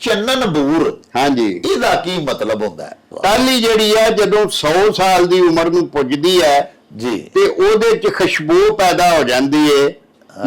ਚੰਨਨ ਬੂਰ, ਹਾਂਜੀ ਇਹਦਾ ਕੀ ਮਤਲਬ ਹੁੰਦਾ ਹੈ? ਟਾਹਲੀ ਜਿਹੜੀ ਹੈ ਜਦੋਂ 100 ਸਾਲ ਦੀ ਉਮਰ ਨੂੰ ਪੁੱਜਦੀ ਹੈ ਜੀ ਤੇ ਉਹਦੇ ਚ ਖੁਸ਼ਬੂ ਪੈਦਾ ਹੋ ਜਾਂਦੀ ਏ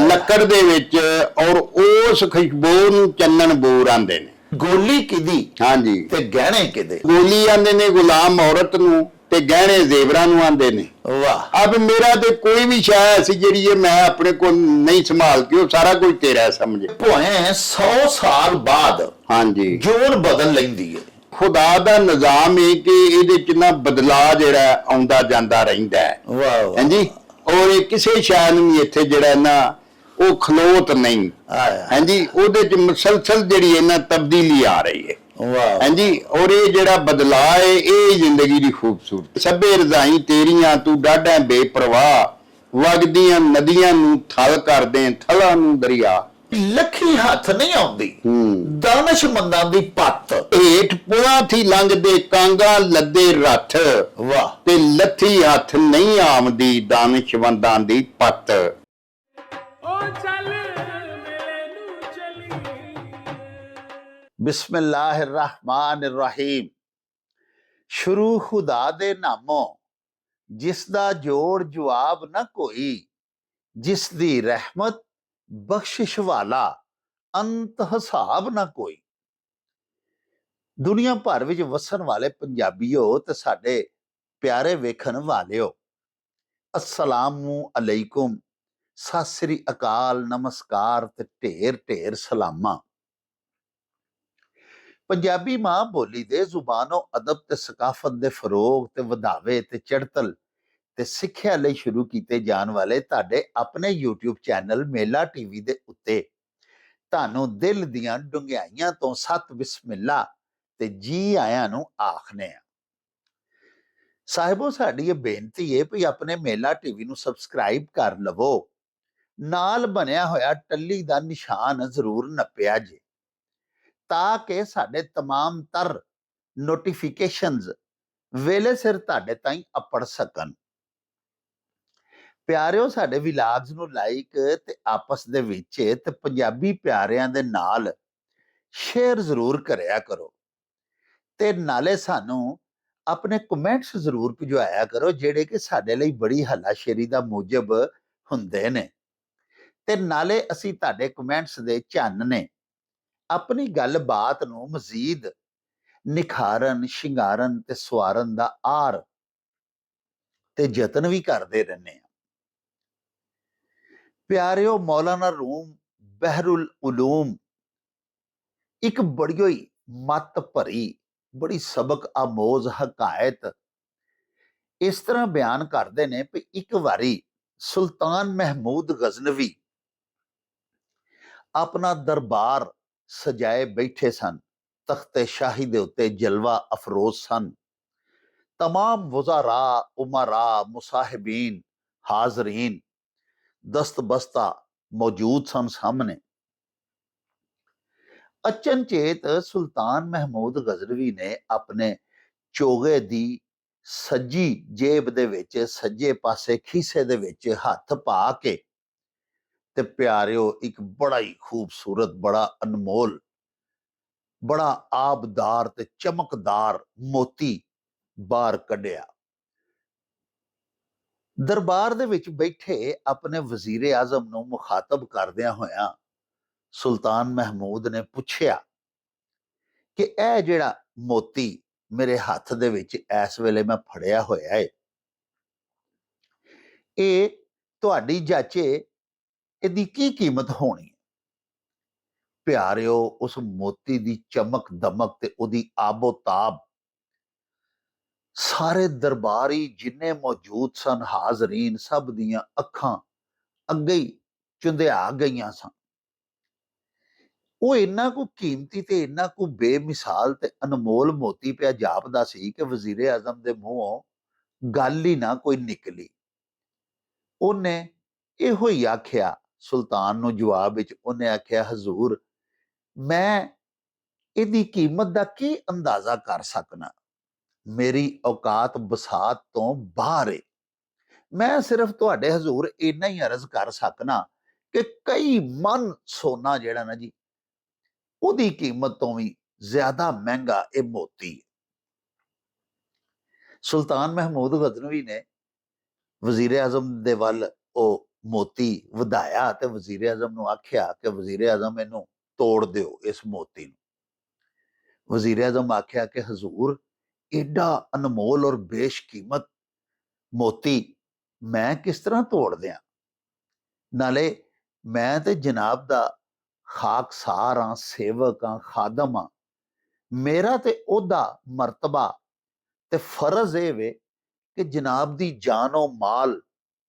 ਲੱਕੜ ਦੇ ਵਿੱਚ, ਔਰ ਉਸ ਖੁਸ਼ਬੂ ਨੂੰ ਚੰਨਨ ਬੂਰ ਆਂਦੇ ਨੇ। ਗੋਲੀ ਕਿਹਦੀ ਹਾਂਜੀ, ਤੇ ਗਹਿਣੇ ਕਿਹਦੇ? ਗੋਲੀ ਆਂਦੇ ਨੇ ਗੁਲਾਮ ਔਰਤ ਨੂੰ, ਤੇ ਗਹਿਣੇ ਜ਼ੇਵਰਾਂ ਨੂੰ ਆਂਦੇ ਨੇ। ਵਾਹ, ਅਬ ਮੇਰਾ ਤੇ ਕੋਈ ਵੀ ਸ਼ੈ ਐਸੀ ਜਿਹੜੀ ਹੈ ਮੈਂ ਆਪਣੇ ਕੋਲ ਨਹੀਂ ਸੰਭਾਲ ਕੇ, ਉਹ ਸਾਰਾ ਕੁਝ ਤੇਰਾ ਸਮਝੇ। ਭਾਵੇਂ 100 ਸਾਲ ਬਾਅਦ ਹਾਂਜੀ, ਜੋਨ ਬਦਲ ਲੈਂਦੀ ਹੈ। ਖੁਦਾ ਦਾ ਨਿਜ਼ਾਮ ਹੈ ਕਿ ਇਹਦੇ ਚ ਨਾ ਬਦਲਾਅ ਜਿਹੜਾ ਆਉਂਦਾ ਜਾਂਦਾ ਰਹਿੰਦਾ ਹੈ। ਵਾਹ ਵਾਹ, ਹਾਂਜੀ, ਔਰ ਇਹ ਕਿਸੇ ਸ਼ੈ ਨੂੰ ਵੀ ਇੱਥੇ ਜਿਹੜਾ ਨਾ ਉਹ ਖਲੋਤ ਨਹੀਂ। ਆਇਆ, ਹਾਂਜੀ, ਉਹਦੇ ਚ ਮੁਸਲਸਲ ਜਿਹੜੀ ਹੈ ਨਾ ਤਬਦੀਲੀ ਆ ਰਹੀ ਹੈ। ਵਾਹ, ਹਾਂਜੀ, ਔਰ ਇਹ ਜਿਹੜਾ ਬਦਲਾਅ ਹੈ ਇਹ ਜ਼ਿੰਦਗੀ ਦੀ ਖੂਬਸੂਰਤੀ। ਸਭੇ ਰਜ਼ਾਈ ਤੇਰੀਆਂ ਤੂੰ ਡਾਢਾ ਬੇਪਰਵਾਹ, ਵਗਦੀਆਂ ਨਦੀਆਂ ਨੂੰ ਥਲ ਕਰਦੇ ਥਲਾਂ ਨੂੰ ਦਰਿਆ। ਲੱਖੀ ਹੱਥ ਨਹੀਂ ਆਉਂਦੀ ਦਾਨਸ਼ਮੰਦਾਂ ਦੀ ਪੱਤ। ਹੇਠ ਪੁਲਾਂ ਥੀ ਲੰਘਦੇ ਕਾਂਗਾ ਲੱਦੇ ਰੱਥ, ਵਾਹ, ਤੇ ਲੱਥੀ ਹੱਥ ਨਹੀਂ ਆਮਦੀ ਦਾਨਸ਼ਵੰਦਾਂ ਦੀ ਪੱਤ। ਬਿਸਮਿल्लाहिर्रहमानिर्रहीम। ਸ਼ੁਰੂ ਖੁਦਾ ਦੇ ਨਾਮੋਂ, ਜਿਸ ਦਾ ਜੋੜ ਜਵਾਬ ਨਾ ਕੋਈ, ਜਿਸ ਦੀ ਰਹਿਮਤ ਬਖਸ਼ਿਸ਼ ਵਾਲਾ, ਅੰਤ ਹਿਸਾਬ ਨਾ ਕੋਈ। ਦੁਨੀਆ ਭਰ ਵਿੱਚ ਵਸਣ ਵਾਲੇ ਪੰਜਾਬੀਓ ਤੇ ਸਾਡੇ ਪਿਆਰੇ ਵੇਖਣ ਵਾਲਿਓ, ਅਸਲਾਮੁ ਅਲੈਕੁਮ, ਸਤਿ ਸ੍ਰੀ ਅਕਾਲ, ਨਮਸਕਾਰ ਤੇ ਢੇਰ ਢੇਰ ਸਲਾਮਾਂ। ਪੰਜਾਬੀ ਮਾਂ ਬੋਲੀ ਦੇ ਜ਼ੁਬਾਨੋਂ ਅਦਬ ਤੇ ਸਕਾਫਤ ਦੇ ਫਰੋਗ ਤੇ ਵਧਾਵੇ ਤੇ ਚੜਤਲ ਤੇ ਸਿੱਖਿਆ ਲਈ ਸ਼ੁਰੂ ਕੀਤੇ ਜਾਣ ਵਾਲੇ ਤੁਹਾਡੇ ਆਪਣੇ YouTube ਚੈਨਲ ਮੇਲਾ ਟੀਵੀ ਦੇ ਉੱਤੇ ਤੁਹਾਨੂੰ ਦਿਲ ਦੀਆਂ ਡੁੰਘਾਈਆਂ ਤੋਂ ਸਤ ਬਿਸਮਿਲ੍ਲਾ ਤੇ ਜੀ ਆਇਆਂ ਨੂੰ ਆਖਨੇ ਆ। ਸਾਹਿਬੋ, ਸਾਡੀ ਇਹ ਬੇਨਤੀ ਹੈ ਵੀ ਆਪਣੇ ਮੇਲਾ ਟੀਵੀ ਨੂੰ ਸਬਸਕ੍ਰਾਈਬ ਕਰ ਲਵੋ, ਨਾਲ ਬਣਿਆ ਹੋਇਆ ਟੱਲੀ ਦਾ ਨਿਸ਼ਾਨ ਜ਼ਰੂਰ ਨੱਪਿਆ ਜੇ, ਤਾਂ ਕਿ ਸਾਡੇ तमाम ਤਰ ਨੋਟੀਫਿਕੇਸ਼ਨਸ ਵੇਲੇ ਸਿਰ ਤੁਹਾਡੇ ਤਾਈਂ ਅਪੜ ਸਕਣ। ਪਿਆਰਿਓ, ਸਾਡੇ ਵਿਲਾਗਸ ਨੂੰ ਲਾਈਕ ਤੇ ਆਪਸ ਦੇ ਵਿੱਚ ਤੇ ਪੰਜਾਬੀ ਪਿਆਰਿਆਂ ਦੇ ਨਾਲ ਸ਼ੇਅਰ ਜ਼ਰੂਰ ਕਰਿਆ ਕਰੋ, ਤੇ ਨਾਲੇ ਸਾਨੂੰ ਆਪਣੇ ਕਮੈਂਟਸ ਜ਼ਰੂਰ ਭਿਜਵਾਇਆ ਕਰੋ, ਜਿਹੜੇ ਕਿ ਸਾਡੇ ਲਈ ਬੜੀ ਹੱਲਾਸ਼ੇਰੀ ਦਾ ਮੂਜਬ ਹੁੰਦੇ ਨੇ। ਤੇ ਨਾਲੇ ਅਸੀਂ ਤੁਹਾਡੇ ਕਮੈਂਟਸ ਦੇ ਚੰਨ ਨੇ ਆਪਣੀ ਗੱਲਬਾਤ ਨੂੰ ਮਜ਼ੀਦ ਨਿਖਾਰਨ, ਸ਼ਿੰਗਾਰਨ ਤੇ ਸਵਾਰਨ ਦਾ ਆਰ ਤੇ ਯਤਨ ਵੀ ਕਰਦੇ ਰਹਿੰਦੇ ਆ। ਪਿਆਰਿਓ, ਮੌਲਾਨਾ ਰੂਮ ਬਹਿਰੁਲ ਉਲੂਮ ਇੱਕ ਬੜੀ ਹੋਈ ਮੱਤ ਭਰੀ, ਬੜੀ ਸਬਕ ਆਮੋਜ਼ ਹਕਾਇਤ ਇਸ ਤਰ੍ਹਾਂ ਬਿਆਨ ਕਰਦੇ ਨੇ ਕਿ ਇੱਕ ਵਾਰੀ ਸੁਲਤਾਨ ਮਹਿਮੂਦ ਗਜ਼ਨਵੀ ਆਪਣਾ ਦਰਬਾਰ ਸਜਾਏ ਬੈਠੇ ਸਨ। ਤਖਤੇ ਸ਼ਾਹੀ ਦੇ ਉੱਤੇ ਜਲਵਾ ਅਫਰੋਜ਼ ਸਨ। तमाम ਵਜ਼ਾਰਾ, ਉਮਰਾ, ਮੁਸਾਹਿਬੀਨ, ਹਾਜ਼ਰੀਨ ਦਸਤਬਸਤਾ ਮੌਜੂਦ ਸਨ ਸਾਹਮਣੇ। ਅਚਨਚੇਤ ਸੁਲਤਾਨ ਮਹਿਮੂਦ ਗਜ਼ਨਵੀ ਨੇ ਆਪਣੇ ਚੋਗੇ ਦੀ ਸੱਜੀ ਜੇਬ ਦੇ ਵਿੱਚ, ਸੱਜੇ ਪਾਸੇ ਖੀਸੇ ਦੇ ਵਿੱਚ ਹੱਥ ਪਾ ਕੇ ਤੇ ਪਿਆਰਿਓ ਇੱਕ ਬੜਾ ਹੀ ਖੂਬਸੂਰਤ, ਬੜਾ ਅਨਮੋਲ, ਬੜਾ ਆਬਦਾਰ ਤੇ ਚਮਕਦਾਰ ਮੋਤੀ ਬਾਹਰ ਕੱਢਿਆ। ਦਰਬਾਰ ਦੇ ਵਿੱਚ ਬੈਠੇ ਆਪਣੇ ਵਜ਼ੀਰ ਆਜ਼ਮ ਨੂੰ ਮੁਖਾਤਬ ਕਰਦਿਆਂ ਹੋਇਆਂ ਸੁਲਤਾਨ ਮਹਿਮੂਦ ਨੇ ਪੁੱਛਿਆ ਕਿ ਇਹ ਜਿਹੜਾ ਮੋਤੀ ਮੇਰੇ ਹੱਥ ਦੇ ਵਿੱਚ ਇਸ ਵੇਲੇ ਮੈਂ ਫੜਿਆ ਹੋਇਆ ਹੈ, ਇਹ ਤੁਹਾਡੀ ਜਾਚੇ ਇਹਦੀ ਕੀ ਕੀਮਤ ਹੋਣੀ? ਪਿਆਰਿਓ, ਉਸ ਮੋਤੀ ਦੀ ਚਮਕ ਦਮਕ ਤੇ ਉਹਦੀ ਆਬੋ ਤਾਬ ਸਾਰੇ ਦਰਬਾਰੀ ਜਿੰਨੇ ਮੌਜੂਦ ਸਨ, ਹਾਜ਼ਰੀਨ, ਸਭ ਦੀਆਂ ਅੱਖਾਂ ਅੱਗੇ ਹੀ ਚੁੰਧਿਆ ਗਈਆਂ ਸਨ। ਉਹ ਇੰਨਾ ਕੁ ਕੀਮਤੀ ਤੇ ਇੰਨਾ ਕੁ ਬੇਮਿਸਾਲ ਤੇ ਅਨਮੋਲ ਮੋਤੀ ਪਿਆ ਜਾਪਦਾ ਸੀ ਕਿ ਵਜ਼ੀਰ ਆਜ਼ਮ ਦੇ ਮੂੰਹੋਂ ਗੱਲ ਹੀ ਨਾ ਕੋਈ ਨਿਕਲੀ। ਉਹਨੇ ਇਹੋ ਹੀ ਆਖਿਆ ਸੁਲਤਾਨ ਨੂੰ ਜਵਾਬ ਵਿੱਚ। ਉਹਨੇ ਆਖਿਆ, ਹਜ਼ੂਰ, ਮੈਂ ਇਹਦੀ ਕੀਮਤ ਦਾ ਕੀ ਅੰਦਾਜ਼ਾ ਕਰ ਸਕਣਾ? ਮੇਰੀ ਔਕਾਤ ਬਸਾਤ ਤੋਂ ਬਾਹਰ ਹੈ। ਮੈਂ ਸਿਰਫ ਤੁਹਾਡੇ ਹਜ਼ੂਰ ਇੰਨਾ ਹੀ ਅਰਜ਼ ਕਰ ਸਕਣਾ ਕਿ ਕਈ ਮਨ ਸੋਨਾ ਜਿਹੜਾ ਨਾ ਜੀ, ਉਹਦੀ ਕੀਮਤ ਤੋਂ ਵੀ ਜ਼ਿਆਦਾ ਮਹਿੰਗਾ ਇਹ ਮੋਤੀ ਹੈ। ਸੁਲਤਾਨ ਮਹਿਮੂਦ ਗਜ਼ਨਵੀ ਨੇ ਵਜ਼ੀਰ ਆਜ਼ਮ ਦੇ ਵੱਲ ਉਹ ਮੋਤੀ ਵਧਾਇਆ ਤੇ ਵਜ਼ੀਰ ਆਜ਼ਮ ਨੂੰ ਆਖਿਆ ਕਿ ਵਜ਼ੀਰ ਆਜ਼ਮ ਇਹਨੂੰ ਤੋੜ ਦਿਓ, ਇਸ ਮੋਤੀ ਨੂੰ। ਵਜ਼ੀਰ ਆਜ਼ਮ ਆਖਿਆ ਕਿ ਹਜ਼ੂਰ, ਏਡਾ ਅਨਮੋਲ ਔਰ ਬੇਸ਼ਕੀਮਤ ਮੋਤੀ ਮੈਂ ਕਿਸ ਤਰ੍ਹਾਂ ਤੋੜ ਦਿਆਂ? ਨਾਲੇ ਮੈਂ ਤੇ ਜਨਾਬ ਦਾ ਖਾਕਸਾਰ ਹਾਂ, ਸੇਵਕ ਹਾਂ, ਖਾਦਮ ਹਾਂ। ਮੇਰਾ ਤੇ ਉਹਦਾ ਮਰਤਬਾ ਤੇ ਫਰਜ਼ ਇਹ ਵੇ ਕਿ ਜਨਾਬ ਦੀ ਜਾਨੋ ਮਾਲ,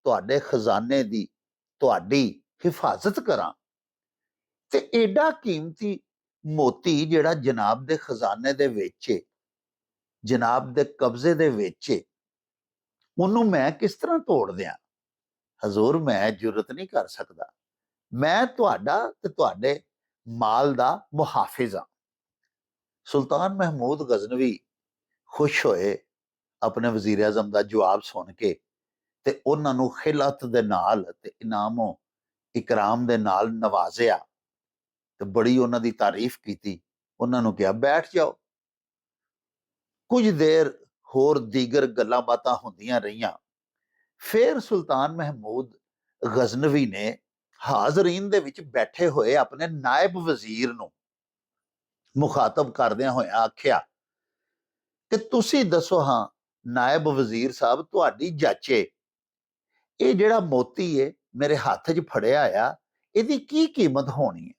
ਤੁਹਾਡੇ ਖਜ਼ਾਨੇ ਦੀ, ਤੁਹਾਡੀ ਹਿਫਾਜ਼ਤ ਕਰਾਂ। ਤੇ ਏਡਾ ਕੀਮਤੀ ਮੋਤੀ ਜਿਹੜਾ ਜਨਾਬ ਦੇ ਖਜ਼ਾਨੇ ਦੇ ਵਿੱਚ ਏ, ਜਨਾਬ ਦੇ ਕਬਜ਼ੇ ਦੇ ਵਿੱਚ ਏ, ਉਹਨੂੰ ਮੈਂ ਕਿਸ ਤਰ੍ਹਾਂ ਤੋੜ ਦਿਆਂ? ਹਜ਼ੂਰ, ਮੈਂ ਜੁਰਤ ਨਹੀਂ ਕਰ ਸਕਦਾ। ਮੈਂ ਤੁਹਾਡਾ ਤੇ ਤੁਹਾਡੇ ਮਾਲ ਦਾ ਮੁਹਾਫਿਜ਼ ਹਾਂ। ਸੁਲਤਾਨ ਮਹਿਮੂਦ ਗਜ਼ਨਵੀ ਖੁਸ਼ ਹੋਏ ਆਪਣੇ ਵਜ਼ੀਰ ਆਜ਼ਮ ਦਾ ਜਵਾਬ ਸੁਣ ਕੇ, ਤੇ ਉਹਨਾਂ ਨੂੰ ਖਿਲਤ ਦੇ ਨਾਲ ਤੇ ਇਨਾਮੋ ਇਕਰਾਮ ਦੇ ਨਾਲ ਨਵਾਜ਼ਿਆ ਤੇ ਬੜੀ ਉਹਨਾਂ ਦੀ ਤਾਰੀਫ ਕੀਤੀ। ਉਹਨਾਂ ਨੂੰ ਕਿਹਾ ਬੈਠ ਜਾਓ। ਕੁਝ ਦੇਰ ਹੋਰ ਦੀਗਰ ਗੱਲਾਂ ਬਾਤਾਂ ਹੁੰਦੀਆਂ ਰਹੀਆਂ। ਫਿਰ ਸੁਲਤਾਨ ਮਹਿਮੂਦ ਗਜ਼ਨਵੀ ਨੇ ਹਾਜ਼ਰੀਨ ਦੇ ਵਿੱਚ ਬੈਠੇ ਹੋਏ ਆਪਣੇ ਨਾਇਬ ਵਜ਼ੀਰ ਨੂੰ ਮੁਖਾਤਬ ਕਰਦਿਆਂ ਹੋਇਆ ਆਖਿਆ ਕਿ ਤੁਸੀਂ ਦੱਸੋ ਹਾਂ ਨਾਇਬ ਵਜ਼ੀਰ ਸਾਹਿਬ, ਤੁਹਾਡੀ ਜਾਚੇ ਇਹ ਜਿਹੜਾ ਮੋਤੀ ਏ ਮੇਰੇ ਹੱਥ 'ਚ ਫੜਿਆ ਆ, ਇਹਦੀ ਕੀ ਕੀਮਤ ਹੋਣੀ ਹੈ?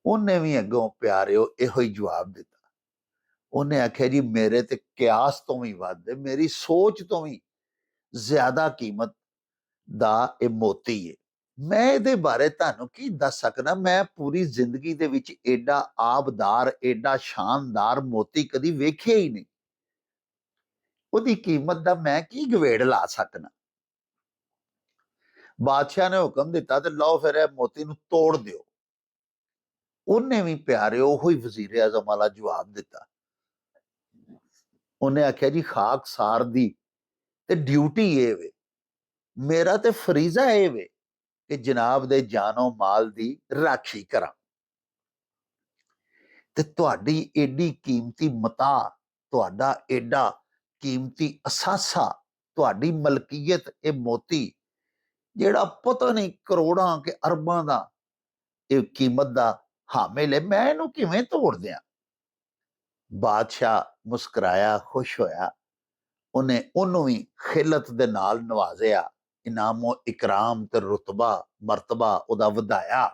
ਉਹਨੇ ਵੀ ਅੱਗੋਂ ਪਿਆਰਿਓ ਇਹੋ ਹੀ ਜਵਾਬ ਦਿੱਤਾ। ਉਹਨੇ ਆਖਿਆ ਜੀ, ਮੇਰੇ ਤੇ ਕਿਆਸ ਤੋਂ ਵੀ ਵੱਧ, ਮੇਰੀ ਸੋਚ ਤੋਂ ਵੀ ਜ਼ਿਆਦਾ ਕੀਮਤ ਦਾ ਇਹ ਮੋਤੀ ਹੈ। ਮੈਂ ਇਹਦੇ ਬਾਰੇ ਤੁਹਾਨੂੰ ਕੀ ਦੱਸ ਸਕਦਾ? ਮੈਂ ਪੂਰੀ ਜ਼ਿੰਦਗੀ ਦੇ ਵਿੱਚ ਏਡਾ ਆਬਦਾਰ, ਏਡਾ ਸ਼ਾਨਦਾਰ ਮੋਤੀ ਕਦੀ ਵੇਖਿਆ ਹੀ ਨਹੀਂ। ਉਹਦੀ ਕੀਮਤ ਦਾ ਮੈਂ ਕੀ ਗਵੇੜ ਲਾ ਸਕਦਾ? ਬਾਦਸ਼ਾਹ ਨੇ ਹੁਕਮ ਦਿੱਤਾ ਤੇ ਲਓ ਫਿਰ ਇਹ ਮੋਤੀ ਨੂੰ ਤੋੜ ਦਿਓ। ਉਹਨੇ ਵੀ ਪਿਆਰਿਓ ਉਹੀ ਵਜ਼ੀਰ ਆਜ਼ਮ ਵਾਲਾ ਜਵਾਬ ਦਿੱਤਾ। ਉਹਨੇ ਆਖਿਆ ਜੀ, ਖਾਕਸਾਰ ਦੀ ਤੇ ਡਿਊਟੀ ਇਹ ਵੇ, ਮੇਰਾ ਤੇ ਫਰੀਜ਼ਾ ਇਹ ਵੇ ਕਿ ਜਨਾਬ ਦੇ ਜਾਨੋ ਮਾਲ ਦੀ ਰਾਖੀ ਕਰਾਂ। ਤੇ ਤੁਹਾਡੀ ਏਡੀ ਕੀਮਤੀ ਮਤਾ, ਤੁਹਾਡਾ ਏਡਾ ਕੀਮਤੀ ਅਸਾਸਾ, ਤੁਹਾਡੀ ਮਲਕੀਅਤ ਇਹ ਮੋਤੀ ਜਿਹੜਾ ਪਤਾ ਨਹੀਂ ਕਰੋੜਾਂ ਕਿ ਅਰਬਾਂ ਦਾ ਇਹ ਕੀਮਤ ਦਾ ਹਾਮਿਲ ਹੈ, ਮੈਂ ਇਹਨੂੰ ਕਿਵੇਂ ਤੋੜ ਦਿਆਂ? ਬਾਦਸ਼ਾਹ ਮੁਸਕਰਾਇਆ, ਖੁਸ਼ ਹੋਇਆ। ਉਹਨੇ ਉਹਨੂੰ ਵੀ ਖਿਲਤ ਦੇ ਨਾਲ ਨਵਾਜ਼ਿਆ, ਇਨਾਮੋ ਇਕਰਾਮ ਤੇ ਰੁਤਬਾ ਮਰਤਬਾ ਉਹਦਾ ਵਧਾਇਆ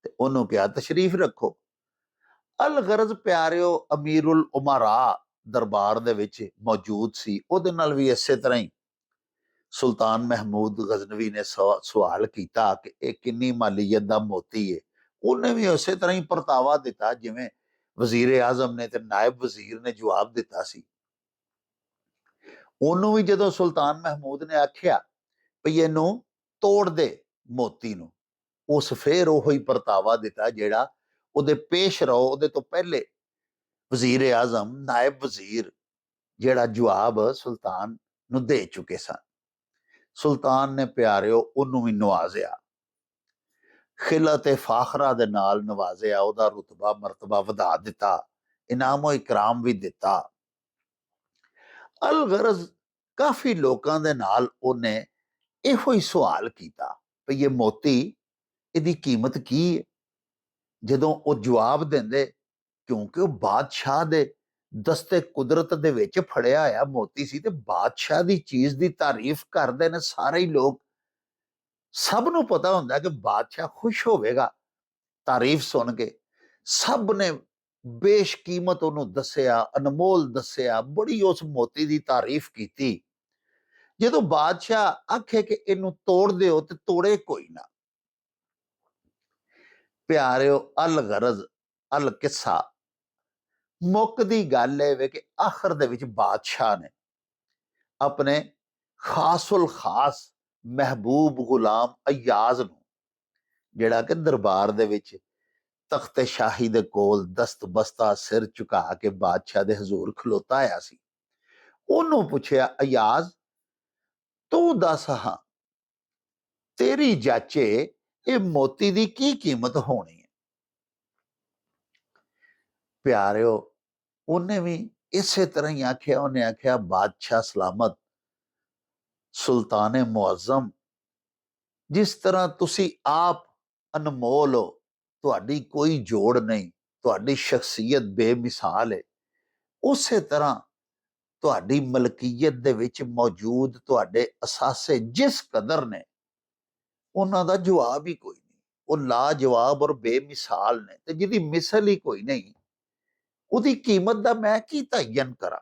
ਤੇ ਉਹਨੂੰ ਕਿਹਾ ਤਸ਼ਰੀਫ ਰੱਖੋ। ਅਲ ਗਰਜ਼ ਪਿਆਰਿਓ ਅਮੀਰੁਲ ਉਮਰਾ ਦਰਬਾਰ ਦੇ ਵਿੱਚ ਮੌਜੂਦ ਸੀ। ਉਹਦੇ ਨਾਲ ਵੀ ਇਸੇ ਤਰ੍ਹਾਂ ਹੀ ਸੁਲਤਾਨ ਮਹਿਮੂਦ ਗਜ਼ਨਵੀ ਨੇ ਸਵਾਲ ਕੀਤਾ ਕਿ ਇਹ ਕਿੰਨੀ ਮਾਲੀਅਤ ਦਾ ਮੋਤੀ ਹੈ। ਉਹਨੇ ਵੀ ਉਸੇ ਤਰ੍ਹਾਂ ਹੀ ਪਰਤਾਵਾ ਦਿੱਤਾ ਜਿਵੇਂ ਵਜ਼ੀਰ ਆਜ਼ਮ ਨੇ ਤੇ ਨਾਇਬ ਵਜ਼ੀਰ ਨੇ ਜਵਾਬ ਦਿੱਤਾ ਸੀ। ਉਹਨੂੰ ਵੀ ਜਦੋਂ ਸੁਲਤਾਨ ਮਹਿਮੂਦ ਨੇ ਆਖਿਆ ਵੀ ਇਹਨੂੰ ਤੋੜ ਦੇ ਮੋਤੀ ਨੂੰ, ਉਸ ਫੇਰ ਉਹੋ ਹੀ ਪਰਤਾਵਾ ਦਿੱਤਾ ਜਿਹੜਾ ਉਹਦੇ ਪੇਸ਼ ਰਹੋ ਉਹਦੇ ਤੋਂ ਪਹਿਲੇ ਵਜ਼ੀਰ ਆਜ਼ਮ, ਨਾਇਬ ਵਜ਼ੀਰ ਜਿਹੜਾ ਜਵਾਬ ਸੁਲਤਾਨ ਨੂੰ ਦੇ ਚੁੱਕੇ ਸਨ। ਸੁਲਤਾਨ ਨੇ ਪਿਆਰਿਓ ਉਹਨੂੰ ਵੀ ਨਵਾਜ਼ਿਆ, ਖਿਲਤ ਫਾਖਰਾ ਦੇ ਨਾਲ ਨਵਾਜ਼ਿਆ, ਉਹਦਾ ਰੁਤਬਾ ਮਰਤਬਾ ਵਧਾ ਦਿੱਤਾ, ਇਨਾਮੋ ਇਕਰਾਮ ਵੀ ਦਿੱਤਾ। ਅਲ ਗਰਜ਼ ਕਾਫੀ ਲੋਕਾਂ ਦੇ ਨਾਲ ਉਹਨੇ ਇਹੋ ਹੀ ਸਵਾਲ ਕੀਤਾ ਵੀ ਇਹ ਮੋਤੀ, ਇਹਦੀ ਕੀਮਤ ਕੀ ਹੈ? ਜਦੋਂ ਉਹ ਜਵਾਬ ਦਿੰਦੇ, ਕਿਉਂਕਿ ਉਹ ਬਾਦਸ਼ਾਹ ਦੇ ਦਸਤੇ ਕੁਦਰਤ ਦੇ ਵਿੱਚ ਫੜਿਆ ਹੋਇਆ ਮੋਤੀ ਸੀ ਤੇ ਬਾਦਸ਼ਾਹ ਦੀ ਚੀਜ਼ ਦੀ ਤਾਰੀਫ ਕਰਦੇ ਨੇ ਸਾਰੇ ਹੀ ਲੋਕ। ਸਭ ਨੂੰ ਪਤਾ ਹੁੰਦਾ ਕਿ ਬਾਦਸ਼ਾਹ ਖੁਸ਼ ਹੋਵੇਗਾ ਤਾਰੀਫ ਸੁਣ ਕੇ। ਸਭ ਨੇ ਬੇਸ਼ਕੀਮਤ ਉਹਨੂੰ ਦੱਸਿਆ, ਅਨਮੋਲ ਦੱਸਿਆ, ਬੜੀ ਉਸ ਮੋਤੀ ਦੀ ਤਾਰੀਫ ਕੀਤੀ। ਜਦੋਂ ਬਾਦਸ਼ਾਹ ਆਖੇ ਕਿ ਇਹਨੂੰ ਤੋੜ ਦਿਓ ਤੇ ਤੋੜੇ ਕੋਈ ਨਾ। ਪਿਆਰਿਓ ਅਲ ਗਰਜ਼ ਅਲ ਕਿੱਸਾ, ਮੁੱਕਦੀ ਗੱਲ ਇਹ ਵੇ ਕਿ ਆਖਰ ਦੇ ਵਿੱਚ ਬਾਦਸ਼ਾਹ ਨੇ ਆਪਣੇ ਖਾਸੁਲ ਖਾਸ ਮਹਿਬੂਬ ਗੁਲਾਮ ਅਯਾਜ਼ ਨੂੰ, ਜਿਹੜਾ ਕਿ ਦਰਬਾਰ ਦੇ ਵਿੱਚ ਤਖਤੇ ਸ਼ਾਹੀ ਦੇ ਕੋਲ ਦਸਤ ਬਸਤਾ ਸਿਰ ਝੁਕਾ ਕੇ ਬਾਦਸ਼ਾਹ ਦੇ ਹਜ਼ੂਰ ਖਲੋਤਾ ਆਇਆ ਸੀ, ਉਹਨੂੰ ਪੁੱਛਿਆ, ਅਯਾਜ਼ ਤੂੰ ਦੱਸ ਹਾਂ ਤੇਰੀ ਜਾਚੇ ਇਹ ਮੋਤੀ ਦੀ ਕੀ ਕੀਮਤ ਹੋਣੀ ਹੈ? ਪਿਆਰਿਓ, ਉਹਨੇ ਵੀ ਇਸੇ ਤਰ੍ਹਾਂ ਹੀ ਆਖਿਆ। ਉਹਨੇ ਆਖਿਆ, ਬਾਦਸ਼ਾਹ ਸਲਾਮਤ, ਸੁਲਤਾਨ ਮੁਅੱਜ਼ਮ, ਜਿਸ ਤਰ੍ਹਾਂ ਤੁਸੀਂ ਆਪ ਅਨਮੋਲ ਹੋ, ਤੁਹਾਡੀ ਕੋਈ ਜੋੜ ਨਹੀਂ, ਤੁਹਾਡੀ ਸ਼ਖਸੀਅਤ ਬੇਮਿਸਾਲ ਹੈ, ਉਸੇ ਤਰ੍ਹਾਂ ਤੁਹਾਡੀ ਮਲਕੀਅਤ ਦੇ ਵਿੱਚ ਮੌਜੂਦ ਤੁਹਾਡੇ ਅਸਾਸੇ ਜਿਸ ਕਦਰ ਨੇ, ਉਹਨਾਂ ਦਾ ਜਵਾਬ ਹੀ ਕੋਈ ਨਹੀਂ। ਉਹ ਲਾਜਵਾਬ ਔਰ ਬੇਮਿਸਾਲ ਨੇ, ਤੇ ਜਿਹਦੀ ਮਿਸਲ ਹੀ ਕੋਈ ਨਹੀਂ, ਉਹਦੀ ਕੀਮਤ ਦਾ ਮੈਂ ਕੀ ਤਾਇਨ ਕਰਾਂ।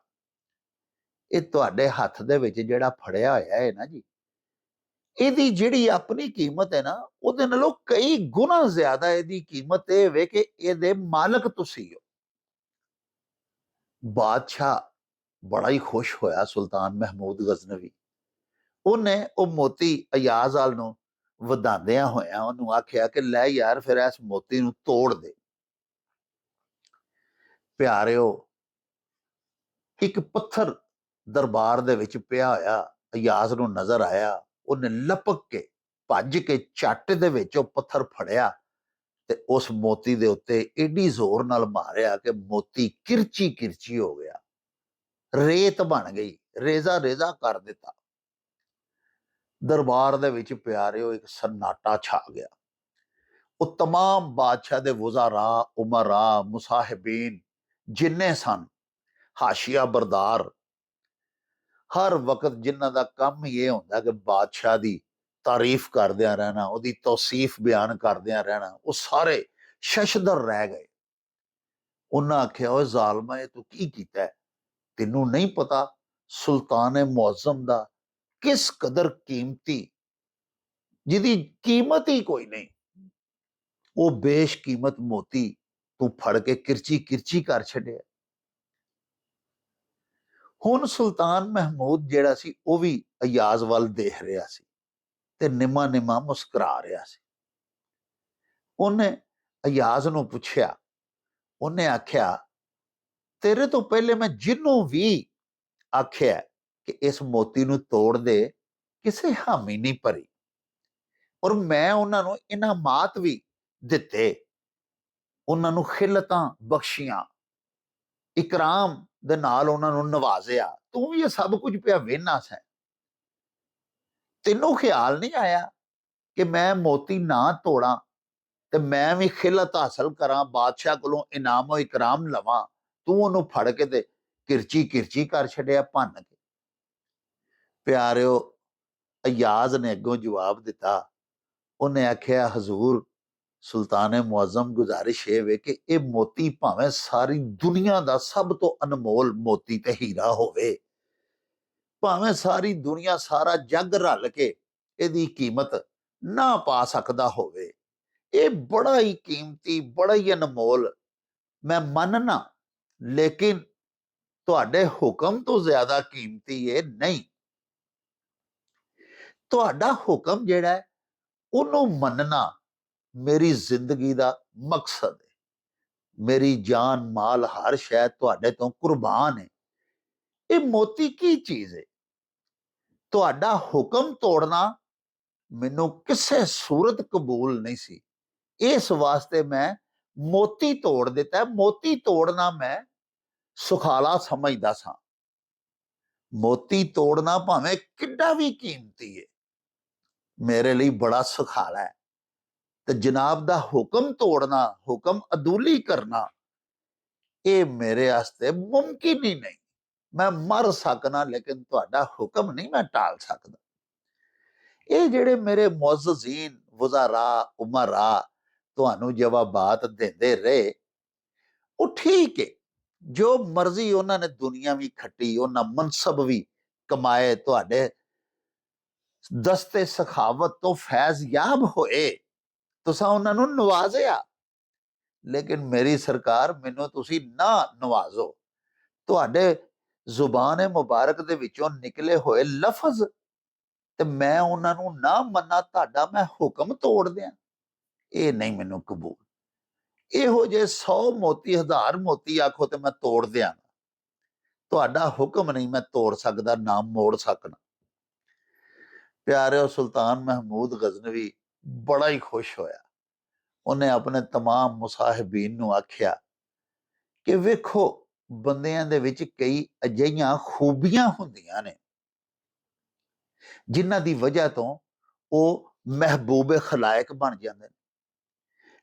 ਇਹ ਤੁਹਾਡੇ ਹੱਥ ਦੇ ਵਿੱਚ ਜਿਹੜਾ ਫੜਿਆ ਹੋਇਆ ਹੈ ਨਾ ਜੀ, ਇਹਦੀ ਜਿਹੜੀ ਆਪਣੀ ਕੀਮਤ ਹੈ ਨਾ, ਉਹਦੇ ਨਾਲੋਂ ਕਈ ਗੁਣਾ ਜ਼ਿਆਦਾ ਇਹਦੀ ਕੀਮਤ ਇਹ ਵੇ ਕਿ ਇਹਦੇ ਮਾਲਕ ਤੁਸੀਂ ਹੋ। ਬਾਦਸ਼ਾਹ ਬੜਾ ਹੀ ਖੁਸ਼ ਹੋਇਆ, ਸੁਲਤਾਨ ਮਹਿਮੂਦ ਗਜ਼ਨਵੀ। ਉਹਨੇ ਉਹ ਮੋਤੀ ਅਯਾਜ਼ ਵਾਲ ਨੂੰ ਵਧਾਉਂਦਿਆਂ ਹੋਇਆਂ ਉਹਨੂੰ ਆਖਿਆ ਕਿ ਲੈ ਯਾਰ, ਫਿਰ ਇਸ ਮੋਤੀ ਨੂੰ ਤੋੜ ਦੇ। ਪਿਆਰਿਓ, ਇੱਕ ਪੱਥਰ ਦਰਬਾਰ ਦੇ ਵਿੱਚ ਪਿਆ ਹੋਇਆ ਅਯਾਜ਼ ਨੂੰ ਨਜ਼ਰ ਆਇਆ। ਉਹਨੇ ਲਪਕ ਕੇ ਭੱਜ ਕੇ ਝੱਟ ਦੇ ਵਿੱਚ ਉਹ ਪੱਥਰ ਫੜਿਆ ਤੇ ਉਸ ਮੋਤੀ ਦੇ ਉੱਤੇ ਏਡੀ ਜ਼ੋਰ ਨਾਲ ਮਾਰਿਆ ਕਿ ਮੋਤੀ ਕਿਰਚੀ ਕਿਰਚੀ ਹੋ ਗਿਆ, ਰੇਤ ਬਣ ਗਈ, ਰੇਜ਼ਾ ਰੇਜ਼ਾ ਕਰ ਦਿੱਤਾ। ਦਰਬਾਰ ਦੇ ਵਿੱਚ ਪਿਆਰਿਓ ਇੱਕ ਸन्नाटा ਛਾ ਗਿਆ। ਉਹ तमाम ਬਾਦਸ਼ਾਹ ਦੇ ਵਜ਼ਾਰਾ, ਉਮਰਾ, ਮੁਸਾਹਿਬੀਨ ਜਿੰਨੇ ਸਨ, ਹਾਸ਼ੀਆ ਬਰਦਾਰ, ਹਰ ਵਕਤ ਜਿਨ੍ਹਾਂ ਦਾ ਕੰਮ ਹੀ ਇਹ ਹੁੰਦਾ ਕਿ ਬਾਦਸ਼ਾਹ ਦੀ ਤਾਰੀਫ ਕਰਦਿਆਂ ਰਹਿਣਾ, ਉਹਦੀ ਤੌਸੀਫ ਬਿਆਨ ਕਰਦਿਆਂ ਰਹਿਣਾ, ਉਹ ਸਾਰੇ ਸ਼ਸ਼ਦਰ ਰਹਿ ਗਏ। ਉਹਨਾਂ ਆਖਿਆ, ਓਏ ਜ਼ਾਲਮਾ, ਇਹ ਤੂੰ ਕੀ ਕੀਤਾ? ਤੈਨੂੰ ਨਹੀਂ ਪਤਾ ਸੁਲਤਾਨ ਮੁਅੱਜ਼ਮ ਦਾ ਕਿਸ ਕਦਰ ਕੀਮਤੀ, ਜਿਹਦੀ ਕੀਮਤ ਹੀ ਕੋਈ ਨਹੀਂ, ਉਹ ਬੇਸ਼ਕੀਮਤ ਮੋਤੀ ਤੂੰ ਫੜ ਕੇ ਕਿਰਚੀ ਕਿਰਚੀ ਕਰ ਛੱਡਿਆ। ਹੁਣ ਸੁਲਤਾਨ ਮਹਿਮੂਦ ਜਿਹੜਾ ਸੀ, ਉਹ ਵੀ ਅਯਾਜ਼ ਵੱਲ ਦੇਖ ਰਿਹਾ ਸੀ ਤੇ ਨਿਮਾ ਨਿਮਾ ਮੁਸਕਰਾ ਰਿਹਾ ਸੀ। ਉਹਨੇ ਅਯਾਜ਼ ਨੂੰ ਪੁੱਛਿਆ, ਉਹਨੇ ਆਖਿਆ, ਤੇਰੇ ਤੋਂ ਪਹਿਲੇ ਮੈਂ ਜਿਹਨੂੰ ਵੀ ਆਖਿਆ ਕਿ ਇਸ ਮੋਤੀ ਨੂੰ ਤੋੜ ਦੇ, ਕਿਸੇ ਹਾਮੀ ਨਹੀਂ ਭਰੀ, ਔਰ ਮੈਂ ਉਹਨਾਂ ਨੂੰ ਇਨਾਮਾਤ ਵੀ ਦਿੱਤੇ, ਉਹਨਾਂ ਨੂੰ ਖਿਲਤਾਂ ਬਖਸ਼ੀਆਂ, ਇਕਰਾਮ ਦੇ ਨਾਲ ਉਹਨਾਂ ਨੂੰ ਨਵਾਜ਼ਿਆ। ਤੂੰ ਵੀ ਇਹ ਸਭ ਕੁਝ ਪਿਆ ਵੇਖਣਾ ਸੈਂ, ਤੈਨੂੰ ਖਿਆਲ ਨਹੀਂ ਆਇਆ ਕਿ ਮੈਂ ਮੋਤੀ ਨਾ ਤੋੜਾਂ ਤੇ ਮੈਂ ਵੀ ਖਿਲਤ ਹਾਸਲ ਕਰਾਂ, ਬਾਦਸ਼ਾਹ ਕੋਲੋਂ ਇਨਾਮ ਇਕਰਾਮ ਲਵਾਂ? ਤੂੰ ਉਹਨੂੰ ਫੜ ਕੇ ਤੇ ਕਿਰਚੀ ਕਿਰਚੀ ਕਰ ਛੱਡਿਆ, ਭੰਨ ਕੇ। ਪਿਆਰਿਓ, ਅਯਾਜ਼ ਨੇ ਅੱਗੋਂ ਜਵਾਬ ਦਿੱਤਾ। ਉਹਨੇ ਆਖਿਆ, ਹਜ਼ੂਰ ਸੁਲਤਾਨ ਮੁਅੱਜ਼ਮ, ਗੁਜ਼ਾਰਿਸ਼ ਇਹ ਵੇ ਕਿ ਇਹ ਮੋਤੀ ਭਾਵੇਂ ਸਾਰੀ ਦੁਨੀਆ ਦਾ ਸਭ ਤੋਂ ਅਨਮੋਲ ਮੋਤੀ ਤੇ ਹੀਰਾ ਹੋਵੇ, ਭਾਵੇਂ ਸਾਰੀ ਦੁਨੀਆ, ਸਾਰਾ ਜੱਗ ਰਲ ਕੇ ਇਹਦੀ ਕੀਮਤ ਨਾ ਪਾ ਸਕਦਾ ਹੋਵੇ, ਇਹ ਬੜਾ ਹੀ ਕੀਮਤੀ, ਬੜਾ ਹੀ ਅਨਮੋਲ, ਮੈਂ ਮੰਨਣਾ, ਲੇਕਿਨ ਤੁਹਾਡੇ ਹੁਕਮ ਤੋਂ ਜ਼ਿਆਦਾ ਕੀਮਤੀ ਇਹ ਨਹੀਂ। ਤੁਹਾਡਾ ਹੁਕਮ ਜਿਹੜਾ ਹੈ, ਉਹਨੂੰ ਮੰਨਣਾ ਮੇਰੀ ਜ਼ਿੰਦਗੀ ਦਾ ਮਕਸਦ ਹੈ। ਮੇਰੀ ਜਾਨ ਮਾਲ ਹਰ ਸ਼ੈ ਤੁਹਾਡੇ ਤੋਂ ਕੁਰਬਾਨ ਹੈ। ਇਹ ਮੋਤੀ ਕੀ ਚੀਜ਼ ਹੈ? ਤੁਹਾਡਾ ਹੁਕਮ ਤੋੜਨਾ ਮੈਨੂੰ ਕਿਸੇ ਸੂਰਤ ਕਬੂਲ ਨਹੀਂ ਸੀ, ਇਸ ਵਾਸਤੇ ਮੈਂ ਮੋਤੀ ਤੋੜ ਦਿੱਤਾ। ਮੋਤੀ ਤੋੜਨਾ ਮੈਂ ਸੁਖਾਲਾ ਸਮਝਦਾ ਸਾਂ। ਮੋਤੀ ਤੋੜਨਾ ਭਾਵੇਂ ਕਿੱਡਾ ਵੀ ਕੀਮਤੀ ਹੈ, ਮੇਰੇ ਲਈ ਬੜਾ ਸੁਖਾਲਾ ਹੈ, ਤੇ ਜਨਾਬ ਦਾ ਹੁਕਮ ਤੋੜਨਾ, ਹੁਕਮ ਅਦੂਲੀ ਕਰਨਾ, ਇਹ ਮੇਰੇ ਵਾਸਤੇ ਮੁਮਕਿਨ ਹੀ ਨਹੀਂ। ਮੈਂ ਮਰ ਸਕਣਾ, ਲੇਕਿਨ ਤੁਹਾਡਾ ਹੁਕਮ ਨਹੀਂ ਮੈਂ ਟਾਲ ਸਕਦਾ। ਇਹ ਜਿਹੜੇ ਮੇਰੇ ਮੁਅੱਜ਼ਜ਼ੀਨ, ਵਜ਼ਾਰਾ, ਉਮਰਾ ਤੁਹਾਨੂੰ ਜਵਾਬਾਤ ਦਿੰਦੇ ਰਹੇ, ਉਹ ਠੀਕ ਹੈ, ਜੋ ਮਰਜ਼ੀ ਉਹਨਾਂ ਨੇ ਦੁਨੀਆ ਵੀ ਖੱਟੀ, ਉਹਨਾਂ ਮਨਸਬ ਵੀ ਕਮਾਏ, ਤੁਹਾਡੇ ਦਸਤੇ ਸਖਾਵਤ ਤੋਂ ਫੈਜ਼ ਯਾਬ ਹੋਏ, ਤੁਸੀਂ ਉਹਨਾਂ ਨੂੰ ਨਵਾਜ਼ਿਆ, ਲੇਕਿਨ ਮੇਰੀ ਸਰਕਾਰ, ਮੈਨੂੰ ਤੁਸੀਂ ਨਾ ਨਵਾਜ਼ੋ। ਤੁਹਾਡੇ ਜ਼ੁਬਾਨ ਮੁਬਾਰਕ ਦੇ ਵਿੱਚੋਂ ਨਿਕਲੇ ਹੋਏ ਲਫ਼ਜ਼ ਤੇ ਮੈਂ ਉਹਨਾਂ ਨੂੰ ਨਾ ਮੰਨਾਂ, ਤੁਹਾਡਾ ਮੈਂ ਹੁਕਮ ਤੋੜ ਦਿਆਂ, ਇਹ ਨਹੀਂ ਮੈਨੂੰ ਕਬੂਲ। ਇਹੋ ਜਿਹੇ 100 ਮੋਤੀ, 1000 ਮੋਤੀ ਆਖੋ ਤੇ ਮੈਂ ਤੋੜ ਦਿਆਂ, ਤੁਹਾਡਾ ਹੁਕਮ ਨਹੀਂ ਮੈਂ ਤੋੜ ਸਕਦਾ, ਨਾ ਮੋੜ ਸਕਣਾ। ਪਿਆਰਿਓ, ਸੁਲਤਾਨ ਮਹਿਮੂਦ ਗਜ਼ਨਵੀ ਬੜਾ ਹੀ ਖੁਸ਼ ਹੋਇਆ। ਉਹਨੇ ਆਪਣੇ तमाम ਮੁਸਾਹਿਬੀਨ ਨੂੰ ਆਖਿਆ ਕਿ ਵੇਖੋ ਬੰਦਿਆਂ ਦੇ ਵਿੱਚ ਕਈ ਅਜਿਹੀਆਂ ਖੂਬੀਆਂ ਹੁੰਦੀਆਂ ਨੇ ਜਿਨ੍ਹਾਂ ਦੀ ਵਜ੍ਹਾ ਤੋਂ ਉਹ ਮਹਿਬੂਬ ਖਲਾਇਕ ਬਣ ਜਾਂਦੇ ਨੇ,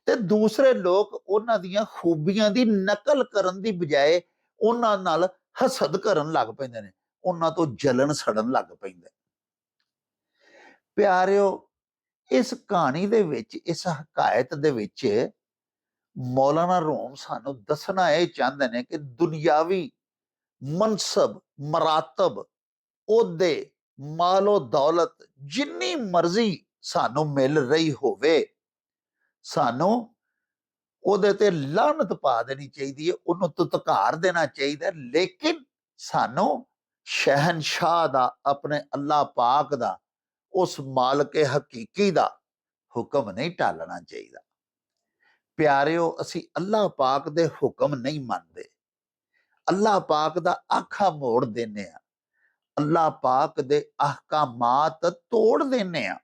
ਤੇ ਦੂਸਰੇ ਲੋਕ ਉਹਨਾਂ ਦੀਆਂ ਖੂਬੀਆਂ ਦੀ ਨਕਲ ਕਰਨ ਦੀ ਬਜਾਏ ਉਹਨਾਂ ਨਾਲ ਹਸਦ ਕਰਨ ਲੱਗ ਪੈਂਦੇ ਨੇ, ਉਹਨਾਂ ਤੋਂ ਜਲਨ ਸੜਨ ਲੱਗ ਪੈਂਦੇ। ਪਿਆਰਿਓ, ਇਸ ਕਹਾਣੀ ਦੇ ਵਿੱਚ, ਇਸ ਹਕਾਇਤ ਦੇ ਵਿੱਚ ਮੌਲਾਨਾ ਰੂਮ ਸਾਨੂੰ ਦੱਸਣਾ ਇਹ ਚਾਹੁੰਦੇ ਨੇ ਕਿ ਦੁਨਿਆਵੀ ਮਨਸਬ, ਮਰਾਤਬ, ਅਹੁਦੇ, ਮਾਲੋ ਦੌਲਤ ਜਿੰਨੀ ਮਰਜ਼ੀ ਸਾਨੂੰ ਮਿਲ ਰਹੀ ਹੋਵੇ, ਸਾਨੂੰ ਉਹਦੇ ਤੇ ਲਾਹਨਤ ਪਾ ਦੇਣੀ ਚਾਹੀਦੀ ਹੈ, ਉਹਨੂੰ ਤੁਤਕਾਰ ਦੇਣਾ ਚਾਹੀਦਾ, ਲੇਕਿਨ ਸਾਨੂੰ ਸ਼ਹਿਨशाह ਦਾ, ਆਪਣੇ ਅੱਲਾਹ ਪਾਕ ਦਾ, ਉਸ ਮਾਲਕੇ ਹਕੀਕੀ ਦਾ ਹੁਕਮ ਨਹੀਂ ਟਾਲਣਾ ਚਾਹੀਦਾ। ਪਿਆਰਿਓ, ਅਸੀਂ ਅੱਲਾਹ ਪਾਕ ਦੇ ਹੁਕਮ ਨਹੀਂ ਮੰਨਦੇ, ਅੱਲਾਹ ਪਾਕ ਦਾ ਆਖਾ ਮੋੜ ਦਿੰਦੇ ਆ, ਅੱਲਾਹ ਪਾਕ ਦੇ ਅਹਕਾਮਾਤ ਤੋੜ ਦਿੰਦੇ ਆ।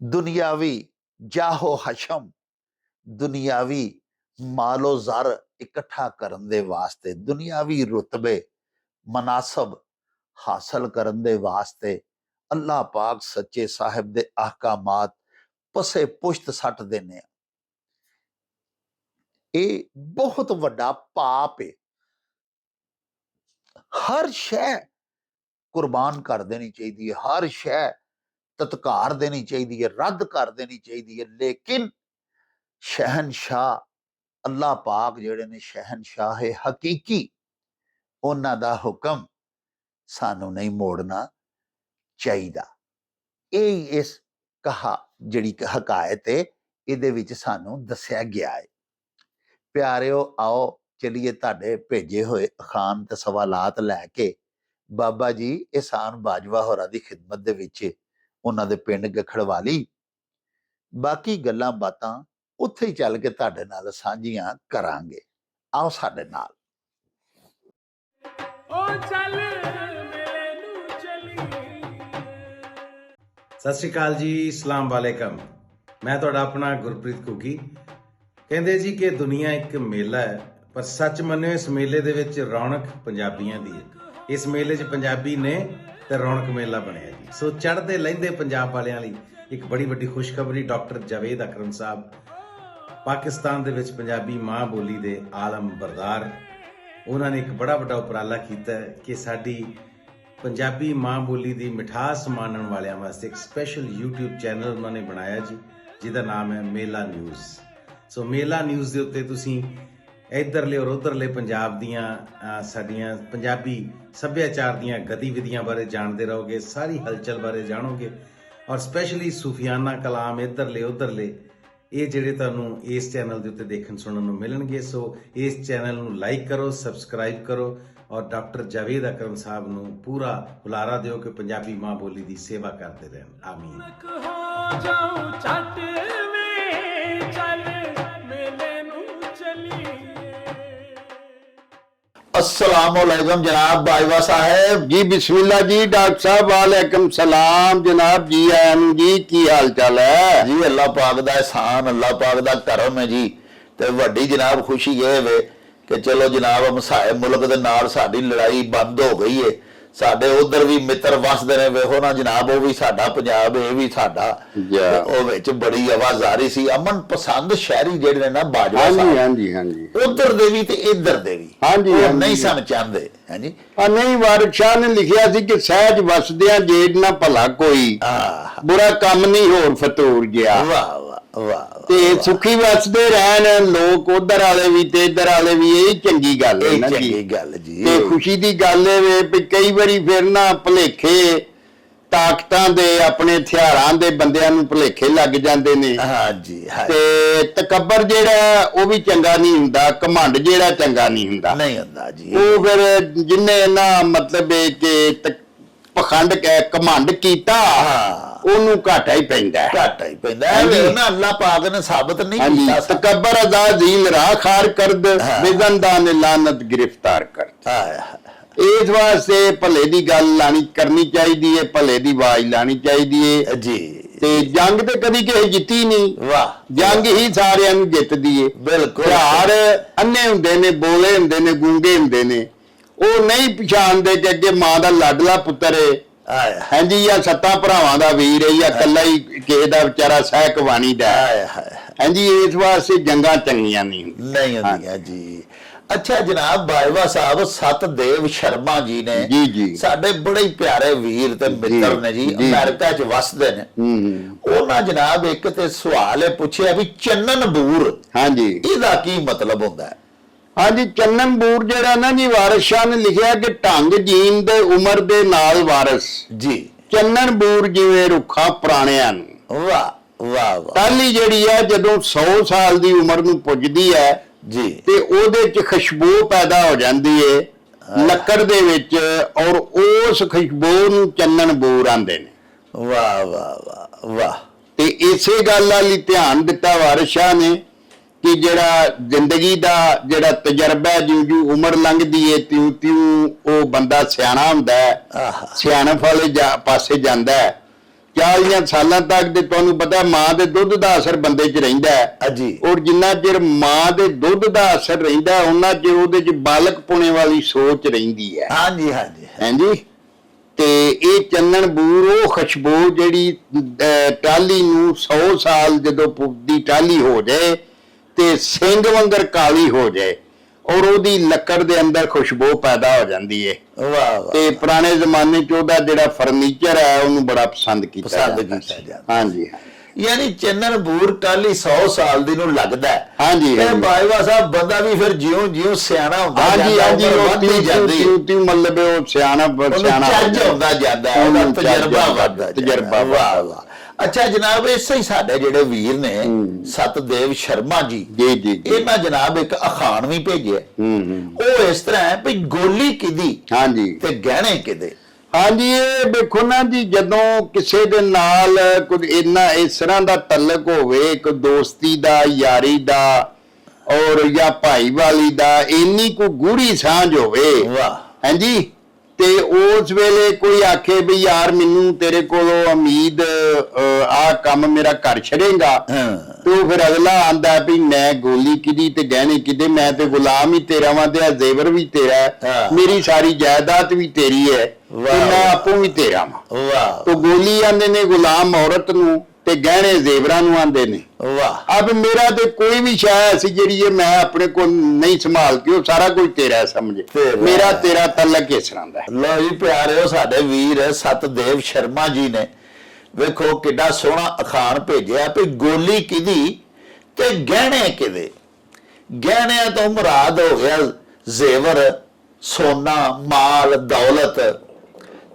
ਦੁਨਿਆਵੀ ਜਾਹੋ ਹਸ਼ਮ, ਦੁਨਿਆਵੀ ਮਾਲੋ ਜ਼ਰ ਇਕੱਠਾ ਕਰਨ ਦੇ ਵਾਸਤੇ, ਦੁਨਿਆਵੀ ਰੁਤਬੇ ਮਨਾਸਬ ਹਾਸਲ ਕਰਨ ਦੇ ਵਾਸਤੇ ਅੱਲਾਹ ਪਾਕ ਸੱਚੇ ਸਾਹਿਬ ਦੇ ਅਹਕਾਮਾਤ ਪਸੇ ਪੁਸ਼ਤ ਸੱਟ ਦਿੰਦੇ ਆ। ਇਹ ਬਹੁਤ ਵੱਡਾ ਪਾਪ ਹੈ। ਹਰ ਸ਼ੈ ਕੁਰਬਾਨ ਕਰ ਦੇਣੀ ਚਾਹੀਦੀ ਹੈ, ਹਰ ਸ਼ੈ ਤਤਕਾਰ ਦੇਣੀ ਚਾਹੀਦੀ ਹੈ, ਰੱਦ ਕਰ ਦੇਣੀ ਚਾਹੀਦੀ ਹੈ, ਲੇਕਿਨ ਸ਼ਹਿਨशाह ਅੱਲਾਹ ਪਾਕ ਜਿਹੜੇ ਨੇ ਸ਼ਹਿਨशाह ਹੈ ਹਕੀਕੀ, ਉਹਨਾਂ ਦਾ ਹੁਕਮ ਸਾਨੂੰ ਨਹੀਂ ਮੋੜਨਾ ਚਾਹੀਦਾ। ਇਹ ਇਸ ਜਿਹੜੀ ਹਕਾਇਤ ਹੈ ਇਹਦੇ ਵਿੱਚ ਸਾਨੂੰ ਦੱਸਿਆ ਗਿਆ ਹੈ। ਪਿਆਰਿਓ, ਆਓ ਚਲੀਏ ਤੁਹਾਡੇ ਭੇਜੇ ਹੋਏ ਅਖਾਣ ਤੇ ਸਵਾਲਾਤ ਲੈ ਕੇ ਬਾਬਾ ਜੀ ਇਹਸਾਨ ਬਾਜਵਾ ਹੋਰਾਂ ਦੀ ਖਿਦਮਤ ਦੇ ਵਿੱਚ ਉਹਨਾਂ ਦੇ ਪਿੰਡ ਗਖੜਵਾਲੀ ਬਾਕੀ ਗੱਲਾਂ ਬਾਤਾਂ ਉੱਥੇ ਹੀ ਚੱਲ ਕੇ ਤੁਹਾਡੇ ਨਾਲ ਸਾਂਝੀਆਂ ਕਰਾਂਗੇ। ਆਓ ਸਾਡੇ ਨਾਲ। ਸਤਿ ਸ਼੍ਰੀ ਅਕਾਲ ਜੀ, ਅਸਲਾਮ ਵਾਲੇਕਮ। ਮੈਂ ਤੁਹਾਡਾ ਆਪਣਾ ਗੁਰਪ੍ਰੀਤ ਘੁੱਗੀ। ਕਹਿੰਦੇ ਜੀ ਕਿ ਦੁਨੀਆ ਇੱਕ ਮੇਲਾ ਹੈ, ਪਰ ਸੱਚ ਮੰਨਿਓ ਇਸ ਮੇਲੇ ਦੇ ਵਿੱਚ ਰੌਣਕ ਪੰਜਾਬੀਆਂ ਦੀ ਹੈ। ਇਸ ਮੇਲੇ 'ਚ ਪੰਜਾਬੀ ਨੇ ਤੇ ਰੌਣਕ ਮੇਲਾ ਬਣਿਆ ਜੀ। ਸੋ ਚੜ੍ਹਦੇ ਲਹਿੰਦੇ ਪੰਜਾਬ ਵਾਲਿਆਂ ਲਈ ਇੱਕ ਬੜੀ ਵੱਡੀ ਖੁਸ਼ਖਬਰੀ, ਡਾਕਟਰ ਜਾਵੇਦ ਅਕਰਮ ਸਾਹਿਬ ਪਾਕਿਸਤਾਨ ਦੇ ਵਿੱਚ ਪੰਜਾਬੀ ਮਾਂ ਬੋਲੀ ਦੇ ਆਲਮ ਬਰਦਾਰ, ਉਹਨਾਂ ਨੇ ਇੱਕ ਬੜਾ ਵੱਡਾ ਉਪਰਾਲਾ ਕੀਤਾ ਕਿ ਸਾਡੀ ਪੰਜਾਬੀ ਮਾਂ ਬੋਲੀ ਦੀ ਮਿਠਾਸ ਮਾਣਨ ਵਾਲਿਆਂ ਵਾਸਤੇ ਇੱਕ ਸਪੈਸ਼ਲ YouTube ਚੈਨਲ ਉਹਨਾਂ ਨੇ ਬਣਾਇਆ ਜੀ, ਜਿਹਦਾ ਨਾਮ ਹੈ ਮੇਲਾ ਨਿਊਜ਼। ਸੋ ਮੇਲਾ ਨਿਊਜ਼ ਦੇ ਉੱਤੇ ਤੁਸੀਂ ਇੱਧਰਲੇ ਔਰ ਉੱਧਰਲੇ ਪੰਜਾਬ ਦੀਆਂ ਸਾਡੀਆਂ ਪੰਜਾਬੀ ਸੱਭਿਆਚਾਰ ਦੀਆਂ ਗਤੀਵਿਧੀਆਂ ਬਾਰੇ ਜਾਣਦੇ ਰਹੋਗੇ, ਸਾਰੀ ਹਲਚਲ ਬਾਰੇ ਜਾਣੋਗੇ, ਔਰ ਸਪੈਸ਼ਲੀ ਸੂਫੀਆਨਾ ਕਲਾਮ ਇੱਧਰਲੇ ਉੱਧਰਲੇ ਇਹ ਜਿਹੜੇ ਤੁਹਾਨੂੰ ਇਸ ਚੈਨਲ ਦੇ ਉੱਤੇ ਦੇਖਣ ਸੁਣਨ ਨੂੰ ਮਿਲਣਗੇ। ਸੋ ਇਸ ਚੈਨਲ ਨੂੰ ਲਾਈਕ ਕਰੋ, ਸਬਸਕ੍ਰਾਈਬ ਕਰੋ, ਔਰ ਡਾਕਟਰ ਜਾਵੇਦ ਅਕਰਮ ਸਾਹਿਬ ਨੂੰ ਪੂਰਾ ਹੁਲਾਰਾ ਦਿਓ ਕਿ ਪੰਜਾਬੀ ਮਾਂ ਬੋਲੀ ਦੀ ਸੇਵਾ ਕਰਦੇ ਰਹਿਣ। ਆਮੀਨ। अस्सलामुअलैकुम जनाब बाजवा साहब जी। बिस्मिल्लाह जी। डॉक्टर साहब वालेकुम सलाम जनाब जी। आयन जी, की हाल चाल है जी? अल्लाह पाक दा एहसान, अल्लाह पाक दा करम है जी। ते वड्डी जनाब खुशी ये वे कि चलो जनाब हमसाए मुल्क दे नाल साडी लड़ाई बंद हो गई है। ਸਾਡੇ ਉਧਰ ਵੀ ਮਿੱਤਰ ਵਸਦੇ ਨੇ, ਵੇਖੋ ਨਾ ਜਨਾਬ, ਉਹ ਵੀ ਸਾਡਾ ਪੰਜਾਬ, ਇਹ ਵੀ ਸਾਡਾ। ਉਹ ਵਿੱਚ ਬੜੀ ਆਵਾਜ਼ਾਰੀ ਸੀ, ਅਮਨ ਪਸੰਦ ਸ਼ਹਿਰੀ ਜਿਹੜੇ ਨੇ ਨਾ ਬਾਜਵਾ ਸਾਹਿਬ, ਹਾਂਜੀ ਹਾਂਜੀ, ਉਧਰ ਦੇ ਵੀ ਤੇ ਇੱਧਰ ਦੇ ਵੀ, ਹਾਂਜੀ, ਉਹ ਨਹੀਂ ਸਨ ਚਾਹੁੰਦੇ। ਹਾਂਜੀ, ਨਹੀਂ, ਵਾਰਿਕ ਸ਼ਾਹ ਨੇ ਲਿਖਿਆ ਸੀ ਕਿ ਸਹਿਜ ਵਸਦਿਆਂ ਜੇੜ ਨਾ ਭਲਾ ਕੋਈ, ਬੁਰਾ ਕੰਮ ਨਹੀਂ ਹੋਰ ਫਤੂਰ ਗਿਆ। ਵਾਹ ਵਾਹ ਵਾਹ। ਤੇ ਸੁਖੀ ਵਸਦੇ ਰਹਿਣ ਲੋਕ, ਉਧਰ ਵਾਲੇ ਵੀ ਤੇ ਇੱਧਰ ਵਾਲੇ ਵੀ, ਇਹ ਚੰਗੀ ਗੱਲ ਹੈ ਨਾ ਜੀ। ਚੰਗੀ ਗੱਲ ਜੀ, ਤੇ ਖੁਸ਼ੀ ਦੀ ਗੱਲ ਇਹ ਵੇ ਵੀ ਕਈ ਵਾਰੀ ਫਿਰ ਨਾ ਭੁਲੇਖੇ ਤਾਕਤਾਂ ਦੇ, ਆਪਣੇ ਹਥਿਆਰਾਂ ਦੇ ਬੰਦਿਆਂ ਨੂੰ ਭੁਲੇਖੇ ਲੱਗ ਜਾਂਦੇ ਨੇ। ਹਾਂਜੀ, ਤੇ ਤਕੱਬਰ ਜਿਹੜਾ ਉਹ ਵੀ ਚੰਗਾ ਨਹੀਂ ਹੁੰਦਾ, ਘਮੰਡ ਜਿਹੜਾ ਚੰਗਾ ਨਹੀਂ ਹੁੰਦਾ, ਨਹੀਂ ਹੁੰਦਾ ਜੀ। ਉਹ ਫਿਰ ਜਿੰਨੇ ਨਾ ਮਤਲਬ ਕਿ ਪਖੰਡ ਘਮੰਡ ਕੀਤਾ, ਉਹਨੂੰ ਘਾਟਾ ਹੀ ਪੈਂਦਾ, ਘਾਟਾ ਹੀ ਪੈਂਦਾ। ਨਾ ਅੱਲਾਹ ਪਾਕ ਨੇ ਸਾਬਤ ਨਹੀਂ ਕੀਤਾ। ਤਕੱਬਰ ਅਜ਼ਾ ਜ਼ੀਲ ਰਾਹ ਖਾਰ ਕਰਦ, ਬਿਜ਼ੰਦਾ ਨੇ ਲਾਨਤ ਗ੍ਰਿਫਤਾਰ ਕਰ। ਇਸ ਵਾਸਤੇ ਭਲੇ ਦੀ ਗੱਲ ਕਰਨੀ ਚਾਹੀਦੀ ਹੈ, ਭਲੇ ਦੀ ਆਵਾਜ਼ ਲਾਣੀ ਚਾਹੀਦੀ ਹੈ ਜੀ। ਤੇ ਜੰਗ ਤੇ ਕਦੀ ਕਿਸੇ ਜਿੱਤੀ ਨਹੀਂ, ਵਾਹ ਜੰਗ ਹੀ ਸਾਰਿਆਂ ਨੂੰ ਜਿੱਤਦੀ ਏ। ਬਿਲਕੁਲ ਤਿਉਹਾਰ ਅੰਨੇ ਹੁੰਦੇ ਨੇ, ਬੋਲੇ ਹੁੰਦੇ ਨੇ, ਗੂੰਗੇ ਹੁੰਦੇ ਨੇ, ਉਹ ਨਹੀਂ ਪਛਾਣਦੇ ਕਿ ਅੱਗੇ ਮਾਂ ਦਾ ਲਾਡਲਾ ਪੁੱਤਰ ਏ, ਆਇਆ ਹਾਂਜੀ, ਜਾਂ 7 ਭਰਾਵਾਂ ਦਾ ਵੀਰ ਹੈ, ਜਾਂ ਇਕੱਲਾ ਹੀ ਕਿਸੇ ਦਾ ਵਿਚਾਰਾ ਸਹਿਕ ਵਾਣੀ ਦਾ, ਆਇਆ ਹਾਇਆ ਹਾਂਜੀ। ਇਸ ਵਾਸਤੇ ਜੰਗਾਂ ਚੰਗੀਆਂ ਨਹੀਂ ਹੁੰਦੀਆਂ। ਨਹੀਂ ਹੁੰਦੀਆਂ ਜੀ। ਅੱਛਾ ਜਨਾਬ ਬਾਜਵਾ ਸਾਹਿਬ, ਸਤਦੇਵ ਸ਼ਰਮਾ ਜੀ ਨੇ, ਜੀ ਜੀ, ਸਾਡੇ ਬੜੇ ਹੀ ਪਿਆਰੇ ਵੀਰ ਤੇ ਮਿੱਤਰ ਨੇ ਜੀ, ਜੀ। ਅਮਰੀਕਾ 'ਚ ਵਸਦੇ ਨੇ। ਉਹਨਾਂ ਜਨਾਬ ਇੱਕ ਤੇ ਸਵਾਲ ਇਹ ਪੁੱਛਿਆ ਵੀ ਚੰਨਨ ਬੂਰ, ਹਾਂਜੀ ਇਹਦਾ ਕੀ ਮਤਲਬ ਹੁੰਦਾ ਹੈ? ਹਾਂਜੀ, ਚੰਨਨ ਬੂਰ ਜਿਹੜਾ ਨਾ ਜੀ, ਵਾਰਿਸ ਸ਼ਾਹ ਨੇ ਲਿਖਿਆ ਕਿ ਢੰਗ ਜੀਨ ਦੇ ਉਮਰ ਦੇ ਨਾਲ ਵਾਰਿਸ, ਜੀ ਚੰਨਨ ਬੂਰ ਜਿਵੇਂ ਰੁੱਖਾਂ ਪੁਰਾਣਿਆਂ ਨੂੰ। ਵਾਹ ਵਾਹ ਵਾਹ ਟਾਹਲੀ ਜਿਹੜੀ ਹੈ ਜਦੋਂ 100 ਸਾਲ ਦੀ ਉਮਰ ਨੂੰ ਪੁੱਜਦੀ ਹੈ ਜੀ, ਤੇ ਉਹਦੇ ਚ ਖੁਸ਼ਬੂ ਪੈਦਾ ਹੋ ਜਾਂਦੀ ਏ ਲੱਕੜ ਦੇ ਵਿੱਚ, ਔਰ ਉਸ ਖੁਸ਼ਬੂ ਨੂੰ ਚੰਨਨ ਬੂਰ ਆਂਦੇ ਨੇ। ਵਾਹ ਵਾਹ ਵਾਹ ਵਾਹ। ਤੇ ਇਸੇ ਗੱਲ ਵਾਲੀ ਧਿਆਨ ਦਿੱਤਾ ਵਾਰਿਸ ਸ਼ਾਹ ਨੇ ਕਿ ਜਿਹੜਾ ਜ਼ਿੰਦਗੀ ਦਾ ਜਿਹੜਾ ਤਜਰਬਾ, ਜਿਉਂ ਉਮਰ ਲੰਘਦੀ ਏ ਤਿਉਂ ਤਿਉਂ ਉਹ ਬੰਦਾ ਸਿਆਣਾ ਹੁੰਦਾ ਹੈ, ਆਹਾ ਸਿਆਣਪ ਵਾਲੇ ਪਾਸੇ ਜਾਂਦਾ ਹੈ। 40 ਸਾਲਾਂ ਤੱਕ ਤੇ ਤੁਹਾਨੂੰ ਪਤਾ ਮਾਂ ਦੇ ਦੁੱਧ ਦਾ ਅਸਰ ਬੰਦੇ 'ਚ ਰਹਿੰਦਾ ਹੈ ਜੀ, ਔਰ ਜਿੰਨਾ ਚਿਰ ਮਾਂ ਦੇ ਦੁੱਧ ਦਾ ਅਸਰ ਰਹਿੰਦਾ ਉਹਨਾਂ ਚਿਰ ਉਹਦੇ 'ਚ ਬਾਲਕ ਪੁਣੇ ਵਾਲੀ ਸੋਚ ਰਹਿੰਦੀ ਹੈ। ਹਾਂਜੀ ਹਾਂਜੀ ਹਾਂਜੀ, ਤੇ ਇਹ ਚੰਨਨ ਬੂਰ ਉਹ ਖੁਸ਼ਬੂ ਜਿਹੜੀ ਟਾਹਲੀ ਨੂੰ 100 ਸਾਲ ਜਦੋਂ ਦੀ ਟਾਹਲੀ ਹੋ ਜਾਏ ਤੇ ਸਿੰਘ ਵਾਂਗਰ ਕਾਲੀ ਹੋ ਜਾਏ ਔਰ ਉਹਦੀ ਲੱਕੜ ਦੇ ਅੰਦਰ ਖੁਸ਼ਬੂ ਪੈਦਾ ਹੋ ਜਾਂਦੀ ਹੈ। ਵਾਹ ਵਾਹ। ਤੇ ਪੁਰਾਣੇ ਜ਼ਮਾਨੇ 'ਚ ਉਹਦਾ ਜਿਹੜਾ ਫਰਨੀਚਰ ਹੈ ਉਹਨੂੰ ਬੜਾ ਪਸੰਦ ਕੀਤਾ ਜਾਂਦਾ। ਹਾਂਜੀ ਯਾਨੀ ਚੰਨਨ ਬੂਰ ਟਾਹਲੀ 100 ਸਾਲ ਦੀ ਨੂੰ ਲੱਗਦਾ ਹੈ। ਹਾਂਜੀ ਤੇ ਬਾਜਵਾ ਸਾਹਿਬ ਬੰਦਾ ਵੀ ਫਿਰ ਜਿਉਂ ਸਿਆਣਾ ਹੁੰਦਾ ਹਾਂਜੀ ਹਾਂਜੀ, ਵੱਧਦੀ ਜਾਂਦੀ, ਮਤਲਬ ਉਹ ਸਿਆਣਾ ਚੱਜ ਹੁੰਦਾ ਜਾਂਦਾ, ਉਹਦਾ ਤਜਰਬਾ ਵੱਧਦਾ ਤਜਰਬਾ। ਵਾਹ ਵਾਹ। ਅੱਛਾ ਜਨਾਬ, ਇਸੇ ਹੀ ਸਾਡੇ ਜਿਹੜੇ ਵੀਰ ਨੇ ਸਤਦੇਵ ਸ਼ਰਮਾ ਜੀ, ਜੀ ਜੀ, ਇਹਨਾਂ ਜਨਾਬ ਇੱਕ ਅਖਾਣ ਵੀ ਭੇਜਿਆ। ਉਹ ਇਸ ਤਰ੍ਹਾਂ ਹੈ ਵੀ ਗੋਲੀ ਕਿਹਦੀ ਹਾਂਜੀ ਤੇ ਗਹਿਣੇ ਕਿਹਦੇ। ਹਾਂਜੀ, ਇਹ ਵੇਖੋ ਨਾ ਜੀ, ਜਦੋਂ ਕਿਸੇ ਦੇ ਨਾਲ ਕੁਝ ਇੰਨਾ ਇਸ ਤਰ੍ਹਾਂ ਦਾ ਤਲਕ ਹੋਵੇ, ਕੋਈ ਦੋਸਤੀ ਦਾ, ਯਾਰੀ ਦਾ ਔਰ ਜਾਂ ਭਾਈਵਾਲੀ ਦਾ, ਇੰਨੀ ਕੋਈ ਗੂੜੀ ਸਾਂਝ ਹੋਵੇ, ਵਾਹ ਹਾਂਜੀ, ਤੇ ਉਸ ਵੇਲੇ ਕੋਈ ਆਖੇ ਵੀ ਯਾਰ ਮੈਨੂੰ ਤੇਰੇ ਕੋਲੋਂ ਉਮੀਦ ਆਹ ਕੰਮ ਮੇਰਾ ਕਰ ਛੜੇਗਾ, ਤੇ ਉਹ ਫਿਰ ਅਗਲਾ ਆਂਦਾ ਵੀ ਮੈਂ ਗੋਲੀ ਕਿਹਦੀ ਤੇ ਗਹਿਣੇ ਕਿਹਦੇ, ਮੈਂ ਤੇ ਗੁਲਾਮ ਹੀ ਤੇਰਾ ਵਾਂ ਤੇ ਜ਼ੇਵਰ ਵੀ ਤੇਰਾ, ਮੇਰੀ ਸਾਰੀ ਜਾਇਦਾਦ ਵੀ ਤੇਰੀ ਹੈ ਤੇ ਮੈਂ ਆਪੋ ਵੀ ਤੇਰਾ ਵਾਂ। ਵਾਹ। ਤੇ ਗੋਲੀ ਆਂਦੇ ਨੇ ਗੁਲਾਮ ਔਰਤ ਨੂੰ ਤੇ ਗਹਿਣੇ ਜ਼ੇਵਰਾਂ ਨੂੰ ਆਂਦੇ ਨੇ। ਵਾਹ। ਅਬ ਮੇਰਾ ਤੇ ਕੋਈ ਵੀ ਸ਼ੈ ਐਸੀ ਜਿਹੜੀ ਇਹ ਮੈਂ ਆਪਣੇ ਕੋਲ ਨਹੀਂ ਸੰਭਾਲ ਕੇ, ਉਹ ਸਾਰਾ ਕੁਝ ਤੇਰਾ ਸਮਝੇ, ਮੇਰਾ ਤੇਰਾ ਤਲਕ ਇਸ ਤਰ੍ਹਾਂ ਦਾ। ਲੋ ਜੀ ਪਿਆਰਿਓ, ਸਾਡੇ ਵੀਰ ਸਤਦੇਵ ਸ਼ਰਮਾ ਜੀ ਨੇ ਵੇਖੋ ਕਿੱਡਾ ਸੋਹਣਾ ਅਖਾਣ ਭੇਜਿਆ ਵੀ ਗੋਲੀ ਕਿਹਦੀ ਤੇ ਗਹਿਣੇ ਕਿਹਦੇ। ਗਹਿਣਿਆਂ ਤੋਂ ਮੁਰਾਦ ਹੋ ਗਿਆ ਜ਼ੇਵਰ, ਸੋਨਾ, ਮਾਲ, ਦੌਲਤ,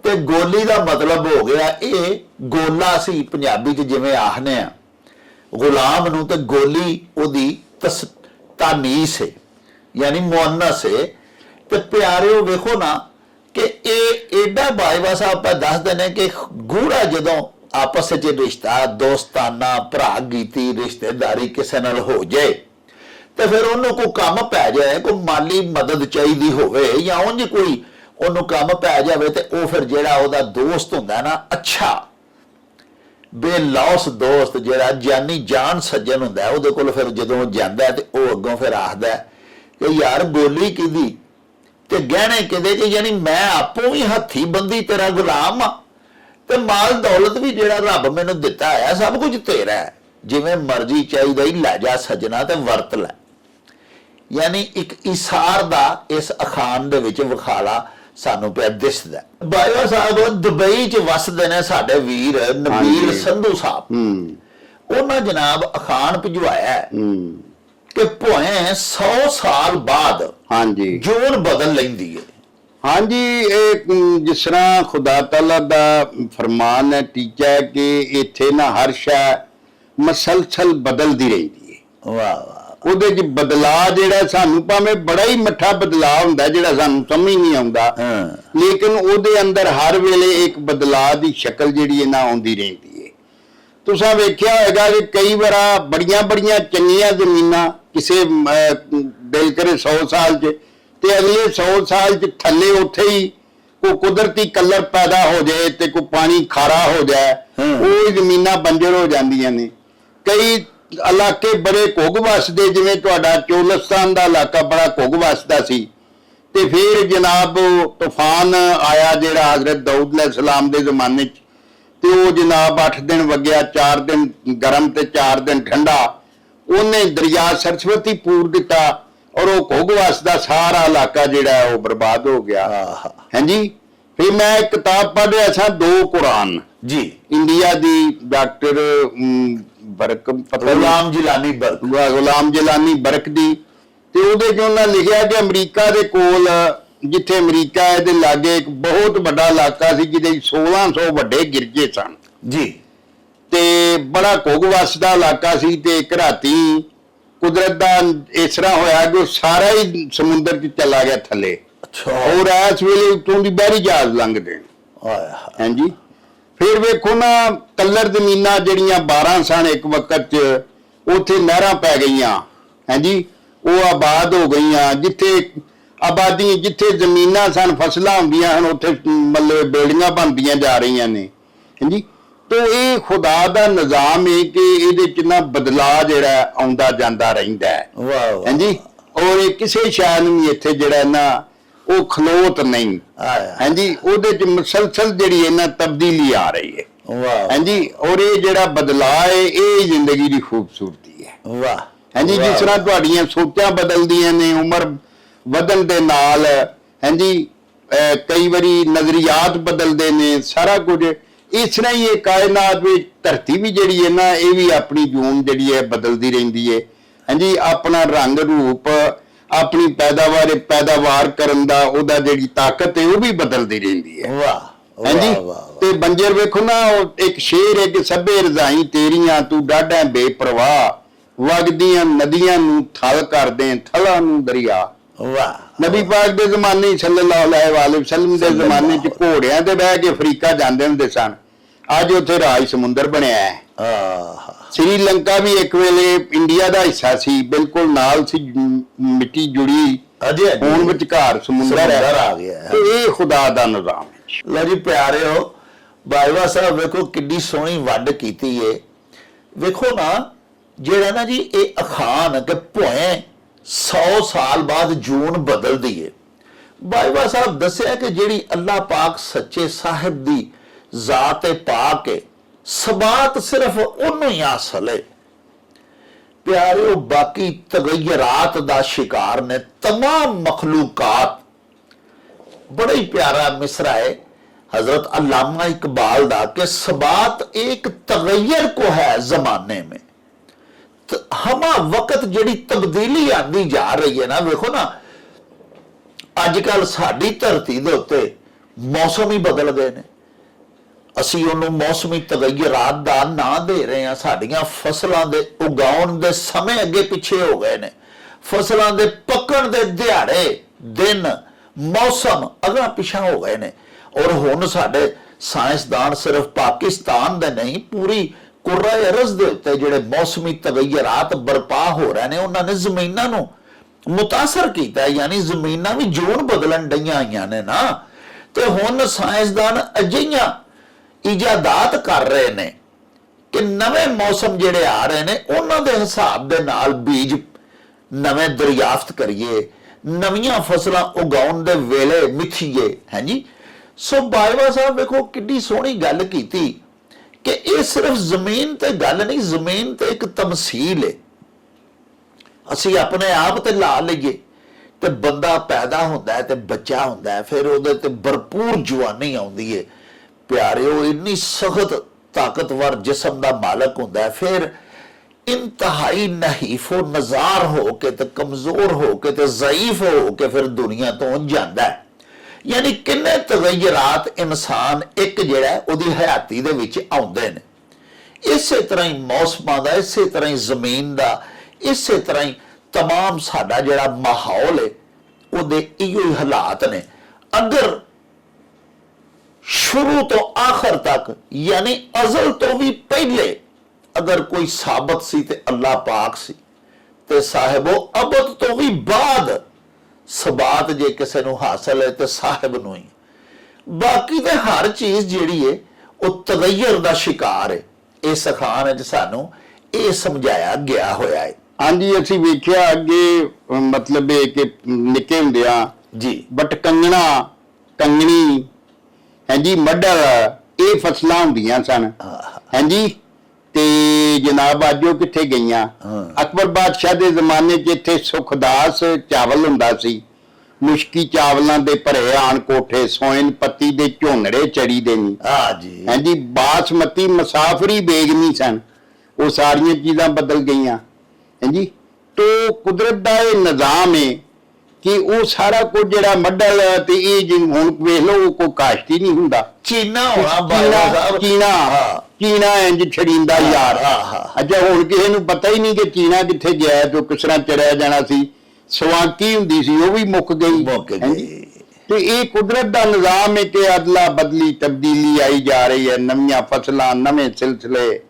ਤੇ ਗੋਲੀ ਦਾ ਮਤਲਬ ਹੋ ਗਿਆ ਇਹ ਗੋਲਾ ਸੀ ਪੰਜਾਬੀ 'ਚ ਜਿਵੇਂ ਆਖਦੇ ਆ ਗੁਲਾਮ ਨੂੰ, ਤੇ ਗੋਲੀ ਉਹਦੀ ਤਾਨੀਸ ਹੈ ਯਾਨੀ ਮੁਅੰਨਸ ਹੈ। ਤੇ ਪਿਆਰਿਓ ਵੇਖੋ ਨਾ ਕਿ ਇਹ ਏਡਾ ਬਾਜਵਾ ਸਾਹਿਬ ਆਪਾਂ ਦੱਸਦੇ ਨੇ ਕਿ ਗੂੜਾ ਜਦੋਂ ਆਪਸ ਵਿੱਚ ਰਿਸ਼ਤਾ, ਦੋਸਤਾਨਾ, ਭਰਾ ਗੀਤੀ ਰਿਸ਼ਤੇਦਾਰੀ ਕਿਸੇ ਨਾਲ ਹੋ ਜਾਏ ਤੇ ਫਿਰ ਉਹਨੂੰ ਕੋਈ ਕੰਮ ਪੈ ਜਾਏ, ਕੋਈ ਮਾਲੀ ਮਦਦ ਚਾਹੀਦੀ ਹੋਵੇ ਜਾਂ ਉਂਝ ਕੋਈ ਉਹਨੂੰ ਕੰਮ ਪੈ ਜਾਵੇ, ਤੇ ਉਹ ਫਿਰ ਜਿਹੜਾ ਉਹਦਾ ਦੋਸਤ ਹੁੰਦਾ ਨਾ, ਅੱਛਾ ਬੇਲੌਸ ਦੋਸਤ ਜਿਹੜਾ ਜਾਨੀ ਜਾਨ ਸੱਜਣ ਹੁੰਦਾ, ਉਹਦੇ ਕੋਲ ਫਿਰ ਜਦੋਂ ਜਾਂਦਾ ਤੇ ਉਹ ਅੱਗੋਂ ਫਿਰ ਆਖਦਾ ਕਿ ਯਾਰ ਗੋਲੀ ਕਿਹਦੀ ਤੇ ਗਹਿਣੇ ਕਿਹਦੇ, ਕਿ ਯਾਨੀ ਮੈਂ ਆਪੋ ਵੀ ਹੱਥੀ ਬੰਦੀ ਤੇਰਾ ਗੁਲਾਮ ਆ, ਤੇ ਮਾਲ ਦੌਲਤ ਵੀ ਜਿਹੜਾ ਰੱਬ ਮੈਨੂੰ ਦਿੱਤਾ ਹੈ ਸਭ ਕੁਝ ਤੇਰਾ ਹੈ, ਜਿਵੇਂ ਮਰਜ਼ੀ ਚਾਹੀਦਾ ਹੀ ਲੈ ਜਾ ਸੱਜਣਾ ਤੇ ਵਰਤ ਲੈ। ਯਾਨੀ ਇੱਕ ਇਸਾਰ ਦਾ ਇਸ ਅਖਾਣ ਦੇ ਵਿੱਚ ਵਿਖਾਲਾ ਸਾਨੂੰ ਪਿਆ ਦਿਸਦਾ। ਬਾਜਵਾ ਸਾਹਿਬ ਦੁਬਈ 'ਚ ਵਸਦੇ ਨੇ ਸਾਡੇ ਵੀਰ ਨਬੀਲ ਸੰਧੂ ਸਾਹਿਬ, ਉਹਨਾਂ ਜਨਾਬ ਅਖਾਣ ਭਿਜਵਾਇਆ ਕਿ ਭੋਏ 100 ਸਾਲ ਬਾਅਦ ਹਾਂਜੀ ਜੂਨ ਬਦਲ ਲੈਂਦੀ ਹੈ। ਹਾਂਜੀ, ਇਹ ਜਿਸ ਤਰ੍ਹਾਂ ਖੁਦਾ ਤਾਲਾ ਦਾ ਫਰਮਾਨ ਹੈ, ਟੀਚਾ ਹੈ ਕਿ ਇੱਥੇ ਨਾ ਹਰ ਸ਼ੈ ਮਸਲਸਲ ਬਦਲਦੀ ਰਹਿੰਦੀ ਹੈ। ਵਾਹ ਵਾਹ। ਉਹਦੇ 'ਚ ਬਦਲਾਅ ਜਿਹੜਾ ਸਾਨੂੰ ਭਾਵੇਂ ਬੜਾ ਹੀ ਮਿੱਠਾ ਬਦਲਾਅ ਹੁੰਦਾ ਜਿਹੜਾ ਸਾਨੂੰ ਸਮਝ ਨਹੀਂ ਆਉਂਦਾ, ਲੇਕਿਨ ਉਹਦੇ ਅੰਦਰ ਹਰ ਵੇਲੇ ਇੱਕ ਬਦਲਾਅ ਦੀ ਸ਼ਕਲ ਜਿਹੜੀ ਨਾ ਆਉਂਦੀ ਰਹਿੰਦੀ ਹੈ। ਤੁਸੀਂ ਵੇਖਿਆ ਹੋਏਗਾ ਕਿ ਕਈ ਵਾਰ ਬੜੀਆਂ ਬੜੀਆਂ ਚੰਗੀਆਂ ਜ਼ਮੀਨਾਂ ਕਿਸੇ ਦਿਲ ਕਰੇ 100 ਸਾਲ 'ਚ, ਤੇ ਅਗਲੇ 100 ਸਾਲ 'ਚ ਥੱਲੇ ਉੱਥੇ ਹੀ ਕੋਈ ਕੁਦਰਤੀ ਕਲਰ ਪੈਦਾ ਹੋ ਜਾਏ ਤੇ ਕੋਈ ਪਾਣੀ ਖਾਰਾ ਹੋ ਜਾਏ, ਉਹ ਜ਼ਮੀਨਾਂ ਬੰਜਰ ਹੋ ਜਾਂਦੀਆਂ ਨੇ। ਕਈ ਇਲਾਕੇ ਬੜੇ ਘੁੱਗ ਵਸਦੇ, ਜਿਵੇਂ ਤੁਹਾਡਾ ਚੋਲਸਤਾਨ ਦਾ ਇਲਾਕਾ ਬੜਾ ਘੁੱਗ ਵਸਦਾ ਸੀ, ਤੇ ਫਿਰ ਜਨਾਬ ਤੂਫਾਨ ਆਇਆ ਜਿਹੜਾ ਹਜ਼ਰਤ ਦਾਊਦ अलैहिस्सलाम ਦੇ ਜ਼ਮਾਨੇ 'ਚ, ਤੇ ਉਹ ਜਨਾਬ 8 ਦਿਨ ਵਗਿਆ, 4 ਦਿਨ ਗਰਮ ਤੇ 4 ਦਿਨ ਠੰਡਾ, ਉਹਨੇ ਦਰਿਆ ਸਰਸਵਤੀ ਪੂਰ ਦਿੱਤਾ, ਔਰ ਉਹ ਘੁੱਗ ਵਸਦਾ ਸਾਰਾ ਇਲਾਕਾ ਜਿਹੜਾ ਉਹ ਬਰਬਾਦ ਹੋ ਗਿਆ। ਹਾਂਜੀ, ਫਿਰ ਮੈਂ ਇੱਕ ਕਿਤਾਬ ਪੜ੍ਹ ਰਿਹਾ ਸਾਂ, 2 ਕੁਰਾਨ ਜੀ, ਇੰਡੀਆ ਦੀ ਡਾਕਟਰ ਗੁਲਾਮ ਜਿਲਾਨੀ ਬਰਕ, ਗੁਲਾਮ ਜਿਲਾਨੀ ਬਰਕ ਦੀ, ਤੇ ਉਹਦੇ 'ਚ ਉਹਨਾਂ ਲਿਖਿਆ ਕਿ ਅਮਰੀਕਾ ਦੇ ਕੋਲ, ਜਿੱਥੇ ਅਮਰੀਕਾ ਇਹਦੇ ਲਾਗੇ ਇੱਕ ਬਹੁਤ ਵੱਡਾ ਇਲਾਕਾ ਸੀ ਜਿਹਦੇ 1600 ਵੱਡੇ ਗਿਰਜੇ ਸਨ ਜੀ, ਤੇ ਬੜਾ ਘੁੱਗ ਵਸਦਾ ਇਲਾਕਾ ਸੀ। ਤੇ ਇੱਕ ਰਾਤੀ ਕੁਦਰਤ ਦਾ ਇਸ ਤਰ੍ਹਾਂ ਹੋਇਆ ਕਿ ਉਹ ਸਾਰਾ ਹੀ ਸਮੁੰਦਰ 'ਚ ਚਲਾ ਗਿਆ ਥੱਲੇ, ਔਰ ਇਸ ਵੇਲੇ ਉੱਤੋਂ ਦੀ ਬਹਿਰੀ ਜਹਾਜ਼ ਲੰਘਦੇ। ਹਾਂਜੀ, ਫਿਰ ਵੇਖੋ ਨਾ, ਕਲਰ ਜ਼ਮੀਨਾਂ ਜਿਹੜੀਆਂ 12 ਸਨ ਇੱਕ ਵਕਤ 'ਚ, ਉੱਥੇ ਨਹਿਰਾਂ ਪੈ ਗਈਆਂ। ਹਾਂਜੀ, ਉਹ ਆਬਾਦ ਹੋ ਗਈਆਂ। ਜਿੱਥੇ ਆਬਾਦੀ, ਜਿੱਥੇ ਜ਼ਮੀਨਾਂ ਸਨ, ਫਸਲਾਂ ਹੁੰਦੀਆਂ ਹਨ, ਉੱਥੇ ਮਤਲਬ ਬਿਲਡਿੰਗਾਂ ਬਣਦੀਆਂ ਜਾ ਰਹੀਆਂ ਨੇ। ਹਾਂਜੀ, तो ਇਹ खुदा ਦਾ ਨਿਜ਼ਾਮ ਹੈ ਕਿ ਇਹਦੇ ਚ ਨਾ ਬਦਲਾਅ ਜਿਹੜਾ ਆਉਂਦਾ ਜਾਂਦਾ ਰਹਿੰਦਾ ਹੈ। ਵਾਹ ਹਾਂਜੀ, ਔਰ ਇਹ ਕਿਸੇ ਸ਼ੈ ਨੂੰ ਵੀ ਇੱਥੇ ਜਿਹੜਾ ਨਾ ਉਹ ਖਲੋਤ ਨਹੀਂ। ਹਾਂਜੀ, ਉਹਦੇ ਚ ਮੁਸਲਸਲ ਜਿਹੜੀ ਹੈ ਨਾ ਤਬਦੀਲੀ ਆ ਰਹੀ ਹੈ। ਵਾਹ, ਹਾਂਜੀ, ਔਰ ਇਹ ਜਿਹੜਾ ਬਦਲਾਅ ਹੈ ਇਹ ਜ਼ਿੰਦਗੀ ਦੀ ਖੂਬਸੂਰਤੀ ਹੈ। ਵਾਹ, ਹਾਂਜੀ, ਜਿਸ ਤਰ੍ਹਾਂ ਤੁਹਾਡੀਆਂ ਸੋਚਾਂ ਬਦਲਦੀਆਂ ਨੇ ਉਮਰ ਵਧਣ ਦੇ ਨਾਲ, ਹਾਂਜੀ, ਕਈ ਵਾਰੀ ਨਜ਼ਰੀਆਤ ਬਦਲਦੇ ਨੇ, ਸਾਰਾ ਕੁਝ ਇਸ ਤਰ੍ਹਾਂ ਹੀ ਇਹ ਕਾਇਨਾਤ ਵਿੱਚ ਧਰਤੀ ਵੀ ਜਿਹੜੀ ਹੈ ਨਾ ਇਹ ਵੀ ਆਪਣੀ ਜੂਨ ਜਿਹੜੀ ਹੈ ਬਦਲਦੀ ਰਹਿੰਦੀ ਹੈ। ਹਾਂਜੀ, ਆਪਣਾ ਰੰਗ ਰੂਪ, ਆਪਣੀ ਪੈਦਾਵਾਰ ਕਰਨ ਦਾ ਉਹਦਾ ਜਿਹੜੀ ਤਾਕਤ ਹੈ ਉਹ ਵੀ ਬਦਲਦੀ ਰਹਿੰਦੀ ਹੈ। ਵਾਹ, ਹਾਂਜੀ, ਤੇ ਬੰਜਰ ਵੇਖੋ ਨਾ, ਉਹ ਇੱਕ ਸ਼ੇਰ ਹੈ ਕਿ ਸਭੇ ਰਜ਼ਾਈ ਤੇਰੀਆਂ ਤੂੰ ਡਾਢਾ ਬੇਪਰਵਾਹ, ਵਗਦੀਆਂ ਨਦੀਆਂ ਨੂੰ ਥਲ ਕਰਦੇ ਥਲਾਂ ਨੂੰ ਦਰਿਆ। ਵਾਹ, ਨਬੀ ਪਾਕ ਦੇ ਜ਼ਮਾਨੇ ਸੱਲੱਲਾਹੁ ਅਲੈਹਿ ਵਸੱਲਮ ਦੇ ਜ਼ਮਾਨੇ 'ਚ ਘੋੜਿਆਂ ਤੇ ਬਹਿ ਕੇ ਅਫਰੀਕਾ ਜਾਂਦੇ ਹੁੰਦੇ ਸਨ। ਅੱਜ ਉੱਥੇ ਰਾਜ ਸਮੁੰਦਰ ਬਣਿਆ ਹੈ। ਸ੍ਰੀਲੰਕਾ ਵੀ ਇੱਕ ਵੇਲੇ ਇੰਡੀਆ ਦਾ ਹਿੱਸਾ ਸੀ, ਬਿਲਕੁਲ ਨਾਲ ਸੀ, ਮਿੱਟੀ ਜੁੜੀ, ਹੁਣ ਵਿਚਕਾਰ ਸਮੁੰਦਰ ਆ ਗਿਆ। ਤੇ ਇਹ ਖੁਦਾ ਦਾ ਨਿਜ਼ਾਮ ਹੈ। ਲਓ ਜੀ ਪਿਆਰਿਓ, ਬਾਜਵਾ ਸਾਹਿਬ ਵੇਖੋ ਕਿੰਨੀ ਸੋਹਣੀ ਵੱਡ ਕੀਤੀ ਏ। ਵੇਖੋ ਨਾ, ਜਿਹੜਾ ਨਾ ਜੀ ਇਹ ਅਖਾਨ ਕਿ ਭੋਏ 100 ਸਾਲ ਬਾਅਦ ਜੂਨ ਬਦਲਦੀ ਏ, ਬਾਜਵਾ ਸਾਹਿਬ ਦੱਸਿਆ ਕਿ ਜਿਹੜੀ ਅੱਲਾਹ ਪਾਕ ਸੱਚੇ ਸਾਹਿਬ ਦੀ ਜ਼ਾਤ ਪਾਕ ਹੈ, ਸਬਾਤ ਸਿਰਫ ਉਹਨੂੰ ਹੀ ਹਾਸਲ ਹੈ। ਪਿਆਰਿਓ, ਬਾਕੀ ਤਗਯਰਾਤ ਦਾ ਸ਼ਿਕਾਰ ਨੇ तमाम मखलूकात। बड़ा ही प्यारा मिसरा है हजरत अल्लामा इकबाल दा कि सबात एक तगैयर को है जमाने में। हमा वक्त जिहड़ी तब्दीली आंदी जा रही है ना, वेखो ना अजकल साडी धरती दे उत्ते मौसम ही बदल गए ने। ਅਸੀਂ ਉਹਨੂੰ ਮੌਸਮੀ ਤਗਯਰਾਤ ਦਾ ਨਾਂ ਦੇ ਰਹੇ ਹਾਂ। ਸਾਡੀਆਂ ਫਸਲਾਂ ਦੇ ਉਗਾਉਣ ਦੇ ਸਮੇਂ ਅੱਗੇ ਪਿੱਛੇ ਹੋ ਗਏ ਨੇ, ਫਸਲਾਂ ਦੇ ਪੱਕਣ ਦੇ ਦਿਹਾੜੇ, ਦਿਨ, ਮੌਸਮ ਅਗਾਂ ਪਿਛਾਂ ਹੋ ਗਏ ਨੇ। ਔਰ ਹੁਣ ਸਾਡੇ ਸਾਇੰਸਦਾਨ ਸਿਰਫ ਪਾਕਿਸਤਾਨ ਦੇ ਨਹੀਂ, ਪੂਰੀ ਕੁर्रा ਅਰਜ਼ ਦੇ ਉੱਤੇ ਜਿਹੜੇ ਮੌਸਮੀ ਤਗਯਰਾਤ ਬਰਪਾ ਹੋ ਰਹੇ ਨੇ, ਉਹਨਾਂ ਨੇ ਜ਼ਮੀਨਾਂ ਨੂੰ ਮੁਤਾਸਰ ਕੀਤਾ। ਯਾਨੀ ਜ਼ਮੀਨਾਂ ਵੀ ਜੂਨ ਬਦਲਣ ਡਈਆਂ ਆਈਆਂ ਨੇ ਨਾ। ਤੇ ਹੁਣ ਸਾਇੰਸਦਾਨ ਅਜਿਹੀਆਂ ਇਜਾਦਾਤ ਕਰ ਰਹੇ ਨੇ ਕਿ ਨਵੇਂ ਮੌਸਮ ਜਿਹੜੇ ਆ ਰਹੇ ਨੇ ਉਹਨਾਂ ਦੇ ਹਿਸਾਬ ਦੇ ਨਾਲ ਬੀਜ ਨਵੇਂ ਦਰਿਆਫਤ ਕਰੀਏ, ਨਵੀਆਂ ਫਸਲਾਂ ਉਗਾਉਣ ਦੇ ਵੇਲੇ ਮਿਥੀਏ। ਹਾਂਜੀ, ਸੋ ਬਾਜਵਾ ਸਾਹਿਬ ਵੇਖੋ ਕਿੰਨੀ ਸੋਹਣੀ ਗੱਲ ਕੀਤੀ ਕਿ ਇਹ ਸਿਰਫ ਜ਼ਮੀਨ ਤੇ ਗੱਲ ਨਹੀਂ, ਜ਼ਮੀਨ ਤੇ ਇੱਕ ਤਮਸੀਲ ਹੈ। ਅਸੀਂ ਆਪਣੇ ਆਪ ਤੇ ਲਾ ਲਈਏ ਤੇ ਬੰਦਾ ਪੈਦਾ ਹੁੰਦਾ ਹੈ ਤੇ ਬੱਚਾ ਹੁੰਦਾ ਹੈ, ਫਿਰ ਉਹਦੇ ਤੇ ਭਰਪੂਰ ਜਵਾਨੀ ਆਉਂਦੀ ਹੈ। ਪਿਆਰਿਓ, ਇੰਨੀ ਸਖਤ ਤਾਕਤਵਰ ਜਿਸਮ ਦਾ ਮਾਲਕ ਹੁੰਦਾ ਹੈ, ਫਿਰ ਇੰਤਹਾਈ ਨਹੀਫੋ ਨਜ਼ਾਰ ਹੋ ਕੇ ਤੇ ਕਮਜ਼ੋਰ ਹੋ ਕੇ ਤੇ ਜ਼ਈਫ ਹੋ ਕੇ ਫਿਰ ਦੁਨੀਆ ਤੋਂ ਜਾਂਦਾ ਹੈ। ਯਾਨੀ ਕਿੰਨੇ ਤਗਯਰਾਤ ਇਨਸਾਨ ਇੱਕ ਜਿਹੜਾ ਉਹਦੀ ਹਯਾਤੀ ਦੇ ਵਿੱਚ ਆਉਂਦੇ ਨੇ। ਇਸੇ ਤਰ੍ਹਾਂ ਹੀ ਮੌਸਮਾਂ ਦਾ, ਇਸੇ ਤਰ੍ਹਾਂ ਹੀ ਜ਼ਮੀਨ ਦਾ, ਇਸੇ ਤਰ੍ਹਾਂ ਹੀ तमाम ਸਾਡਾ ਜਿਹੜਾ ਮਾਹੌਲ ਹੈ ਉਹਦੇ ਇਹੋ ਹੀ ਹਾਲਾਤ ਨੇ। ਅਗਰ शुरू तो आखिर तक यानी अजल तो भी पहले अगर कोई साबत सी ते अल्लाह पाक सी, ते साहिबो अबद तो भी बाद सबात जे किसी नूं हासिल है ते साहिब नूं ही। ਬਾਕੀ ਤੇ ਹਰ ਚੀਜ਼ ਜਿਹੜੀ ਹੈ ਉਹ ਤਗੱਯਰ ਦਾ ਸ਼ਿਕਾਰ ਹੈ। ਇਸ ਅਖਾਣ ਵਿੱਚ ਸਾਨੂੰ ਇਹ ਸਮਝਾਇਆ ਗਿਆ ਹੋਇਆ ਹੈ। ਹਾਂਜੀ, ਅਸੀਂ ਵੇਖਿਆ ਅੱਗੇ ਮਤਲਬ ਇਹ ਕਿ ਨਿੱਕੇ ਹੁੰਦਿਆਂ ਜੀ ਬਟ ਕੰਗਣਾ, ਕੰਗਣੀ, ਹਾਂਜੀ, ਮੱਡਲ, ਇਹ ਫਸਲਾਂ ਹੁੰਦੀਆਂ ਸਨ। ਹਾਂਜੀ, ਤੇ ਜਨਾਬ ਅੱਜ ਉਹ ਕਿੱਥੇ ਗਈਆਂ? ਅਕਬਰ ਬਾਦਸ਼ਾਹ ਦੇ ਜ਼ਮਾਨੇ 'ਚ ਇੱਥੇ ਸੁਖਦਾਸ ਚਾਵਲ ਹੁੰਦਾ ਸੀ, ਮੁਸ਼ਕੀ ਚਾਵਲਾਂ ਦੇ ਭਰੇ ਆਣ ਕੋਠੇ, ਸੋਇਨ ਪੱਤੀ ਦੇ ਝੋਨੜੇ ਚੜੀ ਦੇ ਨਹੀਂ। ਹਾਂਜੀ ਹਾਂਜੀ, ਬਾਸਮਤੀ ਮੁਸਾਫਰੀ ਬੇਗਨੀ ਸਨ। ਉਹ ਸਾਰੀਆਂ ਚੀਜ਼ਾਂ ਬਦਲ ਗਈਆਂ। ਹਾਂਜੀ, ਤੋ ਕੁਦਰਤ ਦਾ ਇਹ ਨਿਜ਼ਾਮ ਹੈ ਕਿ ਉਹ ਸਾਰਾ ਕੁਝ ਜਿਹੜਾ ਮੱਡਲ ਤੇ ਇਹ ਜਿਵੇਂ ਹੁਣ ਵੇਖ ਲਓ, ਉਹ ਕੋਈ ਕਾਸ਼ਤੀ ਨਹੀਂ ਹੁੰਦਾ। ਚੀਨਾ ਹੋਣਾ ਬਾਬਾ ਸਾਹਿਬ, ਚੀਨਾ ਇੰਜ ਛੜੀਂਦਾ ਯਾਰ। ਅੱਛਾ, ਹੁਣ ਕਿਸੇ ਨੂੰ ਪਤਾ ਹੀ ਨਹੀਂ ਕਿ ਚੀਨਾ ਕਿੱਥੇ ਗਿਆ, ਤੇ ਕਿਸ ਤਰ੍ਹਾਂ ਚੜਿਆ ਜਾਣਾ ਸੀ। ਸਵਾਂਕੀ ਹੁੰਦੀ ਸੀ, ਉਹ ਵੀ ਮੁੱਕ ਗਈ। ਤੇ ਇਹ ਕੁਦਰਤ ਦਾ ਨਿਜ਼ਾਮ ਹੈ ਕਿ ਅਦਲਾ ਬਦਲੀ, ਤਬਦੀਲੀ ਆਈ ਜਾ ਰਹੀ ਹੈ। ਨਵੀਆਂ ਫਸਲਾਂ, ਨਵੇਂ ਸਿਲਸਿਲੇ,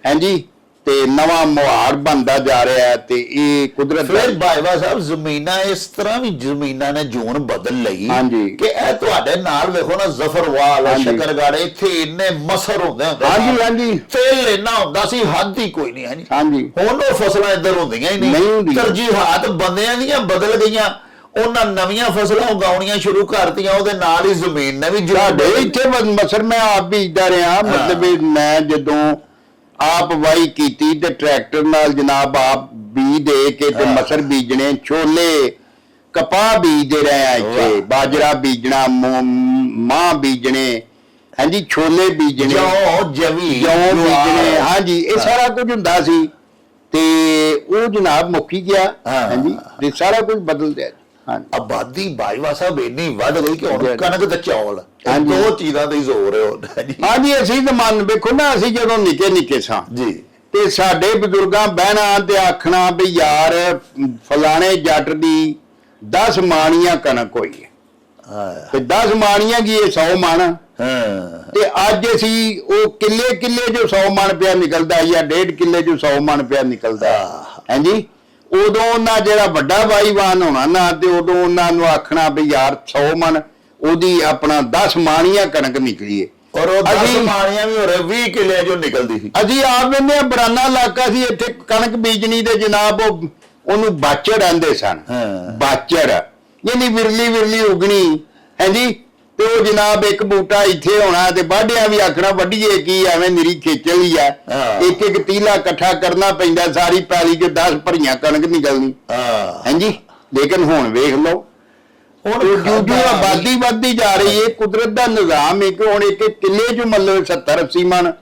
ਹਾਂਜੀ, ਤੇ ਨਵਾਂ ਮੁਹਾਰ ਬਣਦਾ ਜਾ ਰਿਹਾ ਹੈ। ਤੇ ਇਹ ਕੁਦਰਤ ਫਿਰ ਬਾਬਾ ਸਾਹਿਬ ਜ਼ਮੀਨਾਂ ਇਸ ਤਰ੍ਹਾਂ ਵੀ ਜ਼ਮੀਨਾਂ ਨੇ ਜੂਨ ਬਦਲ ਲਈ ਹਾਂਜੀ ਕਿ ਇਹ ਤੁਹਾਡੇ ਨਾਲ ਵੇਖੋ ਨਾ, ਜ਼ਫਰਵਾਲ, ਸ਼ਕਰਗੜ੍ਹ, ਇੱਥੇ ਇੰਨੇ ਮਸਰ ਹੁੰਦੇ ਹਾਂਜੀ ਹਾਂਜੀ ਤੇਲ ਇੰਨਾ ਹੁੰਦਾ ਸੀ, ਹੱਦ ਹੀ ਕੋਈ ਨਹੀਂ ਹੈ। ਹਾਂਜੀ, ਹੁਣ ਉਹ ਫਸਲਾਂ ਇੱਧਰ ਹੁੰਦੀਆਂ ਹੀ ਨਹੀਂ। ਤਰਜੀਹਾਤ ਬੰਦਿਆਂ ਦੀਆਂ ਬਦਲ ਗਈਆਂ। ਉਹਨਾਂ ਨਵੀਆਂ ਫਸਲਾਂ ਉਗਾਉਣੀਆਂ ਸ਼ੁਰੂ ਕਰਤੀਆਂ, ਉਹਦੇ ਨਾਲ ਹੀ ਜ਼ਮੀਨ ਨੇ ਵੀ ਸਾਡੇ ਇੱਥੇ ਮਸਰ ਮੈਂ ਆਪ ਬੀਜਦਾ ਰਿਹਾ। ਮਤਲਬ ਮੈਂ ਜਦੋਂ ਆਪ ਵਾਈ ਕੀਤੀ ਤੇ ਟਰੈਕਟਰ ਨਾਲ ਜਨਾਬ ਆਪ ਬੀਜ ਦੇ ਕੇ ਤੇ ਮਸਰ ਬੀਜਣੇ, ਛੋਲੇ, ਕਪਾਹ ਬੀਜਦੇ ਰਹੇ ਆ ਇੱਥੇ, ਬਾਜਰਾ ਬੀਜਣਾ, ਮਾਂ ਬੀਜਣੇ, ਹਾਂਜੀ, ਛੋਲੇ ਬੀਜਣੇ, ਜੌਂ ਬੀਜਣੇ, ਹਾਂਜੀ, ਇਹ ਸਾਰਾ ਕੁਝ ਹੁੰਦਾ ਸੀ। ਤੇ ਉਹ ਜਨਾਬ ਮੁੱਕੀ ਗਿਆ। ਹਾਂਜੀ, ਤੇ ਸਾਰਾ ਕੁਝ ਬਦਲ ਗਿਆ। ਆਬਾਦੀ ਬਾਈਵਾ ਸਾਹਿਬ ਇੰਨੀ ਵੱਧ ਗਈ ਕਿ ਹੁਣ ਕਣਕ ਤੇ ਚੌਲ, ਦੋ ਚੀਜ਼ਾਂ ਤੇ ਜ਼ੋਰ ਹੈ। ਹਾਂਜੀ, ਅਸੀਂ ਤਾਂ ਮੰਨ ਵੇਖੋ ਨਾ, ਅਸੀਂ ਜਦੋਂ ਨਿੱਕੇ ਸਾਂ ਜੀ, ਤੇ ਸਾਡੇ ਬਜ਼ੁਰਗਾਂ ਬਹਿਣਾ ਤੇ ਆਖਣਾ ਵੀ ਯਾਰ ਫਲਾਣੇ ਜੱਟ ਦੀ 10 ਮਾਣੀਆਂ ਕਣਕ ਹੋਈ ਹੈ, ਤੇ 10 ਮਾਣੀਆਂ ਕੀ 100 ਮਣ। ਤੇ ਅੱਜ ਅਸੀਂ ਉਹ ਕਿੱਲੇ ਜੋ 100 ਮਣ ਪਿਆ ਨਿਕਲਦਾ, ਜਾਂ 1.5 ਕਿੱਲੇ ਜੋ 100 ਮਣ ਪਿਆ ਨਿਕਲਦਾ। ਹਾਂਜੀ, ਉਦੋਂ ਉਹਨਾਂ ਜਿਹੜਾ ਵੱਡਾ ਬਾਈਵਾਨ ਹੋਣਾ ਨਾ, ਤੇ ਉਦੋਂ ਉਹਨਾਂ ਨੂੰ ਆਖਣਾ ਵੀ ਯਾਰ 100 ਮਣ ਉਹਦੀ ਆਪਣਾ 10 ਮਾਣੀਆਂ ਕਣਕ ਨਿਕਲੀ ਏ। ਔਰ ਉਹ 10 ਮਾਣੀਆਂ ਵੀ ਹੋ ਰਹੇ 20 ਕਿੱਲੇ ਜੋ ਨਿਕਲਦੀ ਸੀ। ਅਸੀਂ ਆਪ ਕਹਿੰਦੇ ਬਰਾਨਾ ਇਲਾਕਾ ਸੀ, ਇੱਥੇ ਕਣਕ ਬੀਜਣੀ ਤੇ ਜਨਾਬ ਉਹਨੂੰ ਬਾਚੜ ਆਂਦੇ ਸਨ। ਬਾਚੜ ਯਾਨੀ ਵਿਰਲੀ ਉਗਣੀ। ਹਾਂਜੀ, ਤੇ ਉਹ ਜਨਾਬ ਇੱਕ ਬੂਟਾ ਇੱਥੇ ਹੋਣਾ ਤੇ ਵਾਢਿਆਂ ਵੀ ਆਖਣਾ ਵੱਢੀਏ ਕੀ, ਐਵੇਂ ਨਿਰੀ ਖੇਚਲ ਹੀ ਆ। ਇੱਕ ਤੀਲਾ ਇਕੱਠਾ ਕਰਨਾ ਪੈਂਦਾ, ਸਾਰੀ ਪੈਲੀ ਚ 10 ਭਰੀਆਂ ਕਣਕ ਨਿਕਲਣੀ। ਹਾਂਜੀ, ਲੇਕਿਨ ਹੁਣ ਵੇਖ ਲਓ, ਹੁਣ ਆਬਾਦੀ ਵੱਧਦੀ ਜਾ ਰਹੀ ਹੈ। ਕੁਦਰਤ ਦਾ ਨਿਜ਼ਾਮ ਹੈ ਕਿ ਹੁਣ ਇੱਕ ਕਿੱਲੇ ਚ ਮਤਲਬ 70-80 ਮਣ,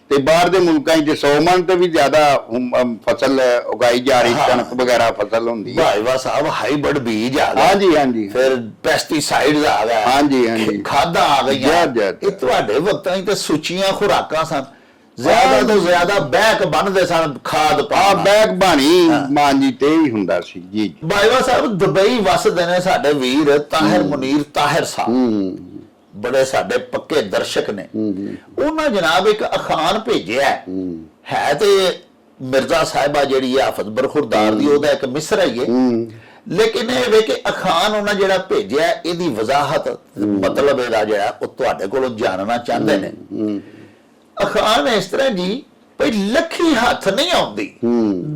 ਤੇ ਬਾਹਰ ਦੇ ਮੁਲਕਾਂ 'ਚ 100 ਮਣ ਤੋਂ ਵੀ ਜ਼ਿਆਦਾ ਫਸਲ ਉਗਾਈ ਜਾ ਰਹੀ, ਕਣਕ ਵਗੈਰਾ ਫਸਲ ਹੁੰਦੀ ਹੈ। ਭਾਈਵਾ ਸਾਹਿਬ ਹਾਈਬ੍ਰਿਡ ਬੀਜ ਆ ਗਏ। ਹਾਂਜੀ, ਫਿਰ ਪੈਸਟੀਸਾਈਡਸ ਆ ਗਏ। ਹਾਂਜੀ, ਖਾਦਾਂ ਆ ਗਈਆਂ। ਇਹ ਤੁਹਾਡੇ ਵਕਤਾਂ 'ਚ ਤੇ ਸੁੱਚੀਆਂ ਖੁਰਾਕਾਂ ਸਨ, ਜ਼ਿਆਦਾ ਤੋਂ ਜ਼ਿਆਦਾ ਬੈਕ ਬਣਦੇ ਸਨ, ਖਾਦ ਪਾ ਬੈਕ ਬਾਣੀ ਮਾਂਜੀ ਤੇ ਹੀ ਹੁੰਦਾ ਸੀ। ਜੀ ਭਾਈਵਾ ਸਾਹਿਬ, ਦੁਬਈ ਵਸਦੇ ਨੇ ਸਾਡੇ ਵੀਰ ਤਾਹਿਰ ਮੁਨੀਰ ਤਾਹਿਰ ਸਾਹਿਬ, ਬੜੇ ਸਾਡੇ ਪੱਕੇ ਦਰਸ਼ਕ ਨੇ। ਉਹਨਾਂ ਜਨਾਬ ਇੱਕ ਅਖਾਣ ਭੇਜਿਆ ਹੈ ਤੇ ਮਿਰਜ਼ਾ ਸਾਹਿਬਾ ਜਿਹੜੀ ਹੈ ਹਾਫਿਜ਼ ਬਰਖੁਰਦਾਰ ਦੀ, ਉਹਦਾ ਇੱਕ ਮਿਸਰਾ ਹੀ ਹੈ। ਲੇਕਿਨ ਇਹ ਵੇ ਕਿ ਅਖਾਣ ਉਹਨਾਂ ਜਿਹੜਾ ਭੇਜਿਆ, ਇਹਦੀ ਵਜ਼ਾਹਤ ਮਤਲਬ ਇਹਦਾ ਜਿਹੜਾ ਉਹ ਤੁਹਾਡੇ ਕੋਲੋਂ ਜਾਣਨਾ ਚਾਹੁੰਦੇ ਨੇ। ਅਖਾਣ ਇਸ ਤਰ੍ਹਾਂ ਜੀ, ਭਈ ਲੱਖੀ ਹੱਥ ਨਹੀਂ ਆਉਂਦੀ,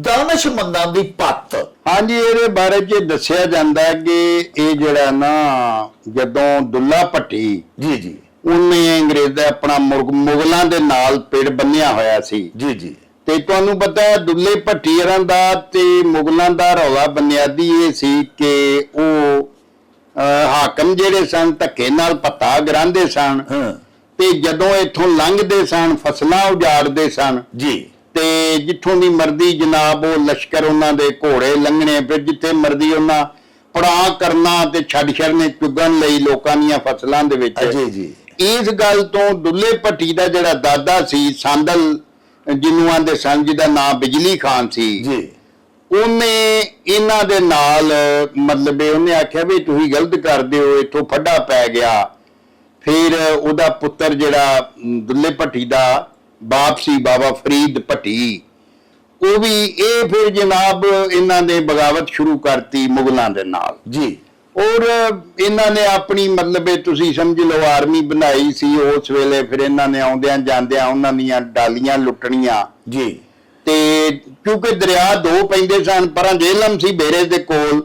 ਦਾਨਸ਼ਮੰਦਾਂ ਦੀ ਪੱਤ। ਹਾਂਜੀ, ਇਹਦੇ ਬਾਰੇ ਚ ਦੱਸਿਆ ਜਾਂਦਾ ਕਿ ਇਹ ਜਿਹੜਾ ਨਾ, ਜਦੋਂ ਦੁੱਲਾ ਭੱਟੀ ਜੀ ਉਹਨੇ ਅੰਗਰੇਜ਼ਾਂ ਆਪਣਾ ਮੁਗਲਾਂ ਦੇ ਨਾਲ ਪਿੜ ਬੰਨਿਆ ਹੋਇਆ ਸੀ। ਜੀ ਤੇ ਤੁਹਾਨੂੰ ਪਤਾ ਹੈ ਦੁੱਲੇ ਭੱਟੀਆਂ ਦਾ ਤੇ ਮੁਗਲਾਂ ਦਾ ਰੌਲਾ ਬੁਨਿਆਦੀ ਇਹ ਸੀ ਕਿ ਉਹ ਹਾਕਮ ਜਿਹੜੇ ਸਨ ਧੱਕੇ ਨਾਲ ਪੱਤਾ ਗਰਾਂਦੇ ਸਨ, ਤੇ ਜਦੋਂ ਇੱਥੋਂ ਲੰਘਦੇ ਸਨ ਫਸਲਾਂ ਉਜਾੜਦੇ ਸਨ ਜੀ, ਤੇ ਜਿੱਥੋਂ ਦੀ ਮਰਜ਼ੀ ਜਨਾਬ ਉਹ ਲਸ਼ਕਰ ਉਹਨਾਂ ਦੇ ਘੋੜੇ ਲੰਘਣੇ, ਫਿਰ ਜਿੱਥੇ ਮਰਜ਼ੀ ਉਹਨਾਂ ਪੜਾਅ ਕਰਨਾ ਤੇ ਛੱਡ ਛੜਨੇ ਚੁਗਣ ਲਈ ਲੋਕਾਂ ਦੀਆਂ ਫਸਲਾਂ ਦੇ ਵਿੱਚ। ਜੀ ਇਸ ਗੱਲ ਤੋਂ ਦੁੱਲੇ ਭੱਟੀ ਦਾ ਜਿਹੜਾ ਦਾਦਾ ਸੀ, ਸਾਂਦਲ ਜਿਹਨੂੰ ਆਂਦੇ ਸਨ, ਜਿਹਦਾ ਨਾਮ ਬਿਜਲੀ ਖਾਨ ਸੀ ਜੀ, ਉਹਨੇ ਇਹਨਾਂ ਦੇ ਨਾਲ ਮਤਲਬ ਉਹਨੇ ਆਖਿਆ ਵੀ ਤੁਸੀਂ ਗਲਤ ਕਰਦੇ ਹੋ, ਇੱਥੋਂ ਫੱਡਾ ਪੈ ਗਿਆ। ਫਿਰ ਉਹਦਾ ਪੁੱਤਰ ਜਿਹੜਾ ਦੁੱਲੇ ਭੱਟੀ ਦਾ ਬਾਪ ਸੀ, ਬਾਬਾ ਫਰੀਦ ਭੱਟੀ, ਉਹ ਵੀ ਇਹ ਫਿਰ ਜਨਾਬ ਇਹਨਾਂ ਨੇ ਬਗਾਵਤ ਸ਼ੁਰੂ ਕਰਤੀ ਮੁਗਲਾਂ ਦੇ ਨਾਲ ਜੀ। ਔਰ ਇਹਨਾਂ ਨੇ ਆਪਣੀ ਮਤਲਬ ਇਹ ਤੁਸੀਂ ਸਮਝ ਲਓ ਆਰਮੀ ਬਣਾਈ ਸੀ ਉਸ ਵੇਲੇ। ਫਿਰ ਇਹਨਾਂ ਨੇ ਆਉਂਦਿਆਂ ਜਾਂਦਿਆਂ ਉਹਨਾਂ ਦੀਆਂ ਡਾਲੀਆਂ ਲੁੱਟਣੀਆਂ ਜੀ। ਤੇ ਕਿਉਂਕਿ ਦਰਿਆ ਦੋ ਪੈਂਦੇ ਸਨ, ਪਰਾਂ ਜੇਹਲਮ ਸੀ ਬੇਰੇ ਦੇ ਕੋਲ,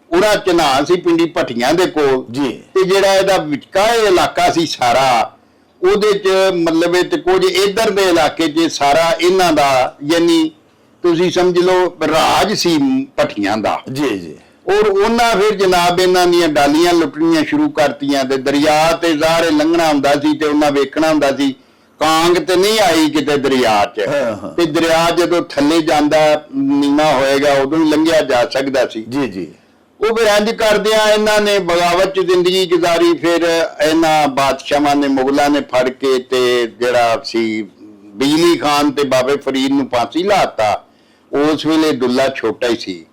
ਉਰਾ ਚਨਾਹ ਸੀ ਪਿੰਡੀ ਭੱਟੀਆਂ ਦੇ ਕੋਲ ਜੀ। ਤੇ ਜਿਹੜਾ ਇਹਦਾ ਵਿਚਕਾਰ ਇਲਾਕਾ ਸੀ ਸਾਰਾ, ਉਹਦੇ ਚ ਮਤਲਬ ਤੇ ਕੁਝ ਇਧਰ ਦੇ ਇਲਾਕੇ 'ਚ ਸਾਰਾ ਇਹਨਾਂ ਦਾ, ਯਾਨੀ ਤੁਸੀਂ ਸਮਝ ਲਓ ਰਾਜ ਸੀ ਭੱਟੀਆਂ ਦਾ। ਜੀ ਜੀ। ਔਰ ਉਹਨਾਂ ਫਿਰ ਜਨਾਬ ਇਹਨਾਂ ਦੀਆਂ ਡਾਲੀਆਂ ਲੁੱਟਣੀਆਂ ਸ਼ੁਰੂ ਕਰਤੀਆਂ ਤੇ ਦਰਿਆ ਤੇ ਜ਼ਾਹਰ ਲੰਘਣਾ ਹੁੰਦਾ ਸੀ ਤੇ ਉਹਨਾਂ ਵੇਖਣਾ ਹੁੰਦਾ ਸੀ ਕਾਂਗ ਤੇ ਨਹੀਂ ਆਈ ਕਿਤੇ ਦਰਿਆ 'ਚ। ਤੇ ਦਰਿਆ ਜਦੋਂ ਥੱਲੇ ਜਾਂਦਾ ਨੀਵਾਂ ਹੋਏਗਾ ਉਦੋਂ ਹੀ ਲੰਘਿਆ ਜਾ ਸਕਦਾ ਸੀ। ਜੀ ਜੀ। ਉਹ ਫਿਰ ਇੰਜ ਕਰਦਿਆਂ ਇਹਨਾਂ ਨੇ ਬਗਾਵਤ 'ਚ ਜ਼ਿੰਦਗੀ ਗੁਜ਼ਾਰੀ। ਫਿਰ ਇਹਨਾਂ ਬਾਦਸ਼ਾਹਾਂ ਨੇ, ਮੁਗਲਾਂ ਨੇ ਫੜ ਕੇ ਤੇ ਜਿਹੜਾ ਸੀ ਬਿਜਲੀ ਖਾਨ ਤੇ ਬਾਬੇ ਫਰੀਦ ਨੂੰ ਫਾਂਸੀ ਲਾਤਾ। ਉਸ ਵੇਲੇ ਦੁੱਲਾ ਛੋਟਾ ਹੀ ਸੀ।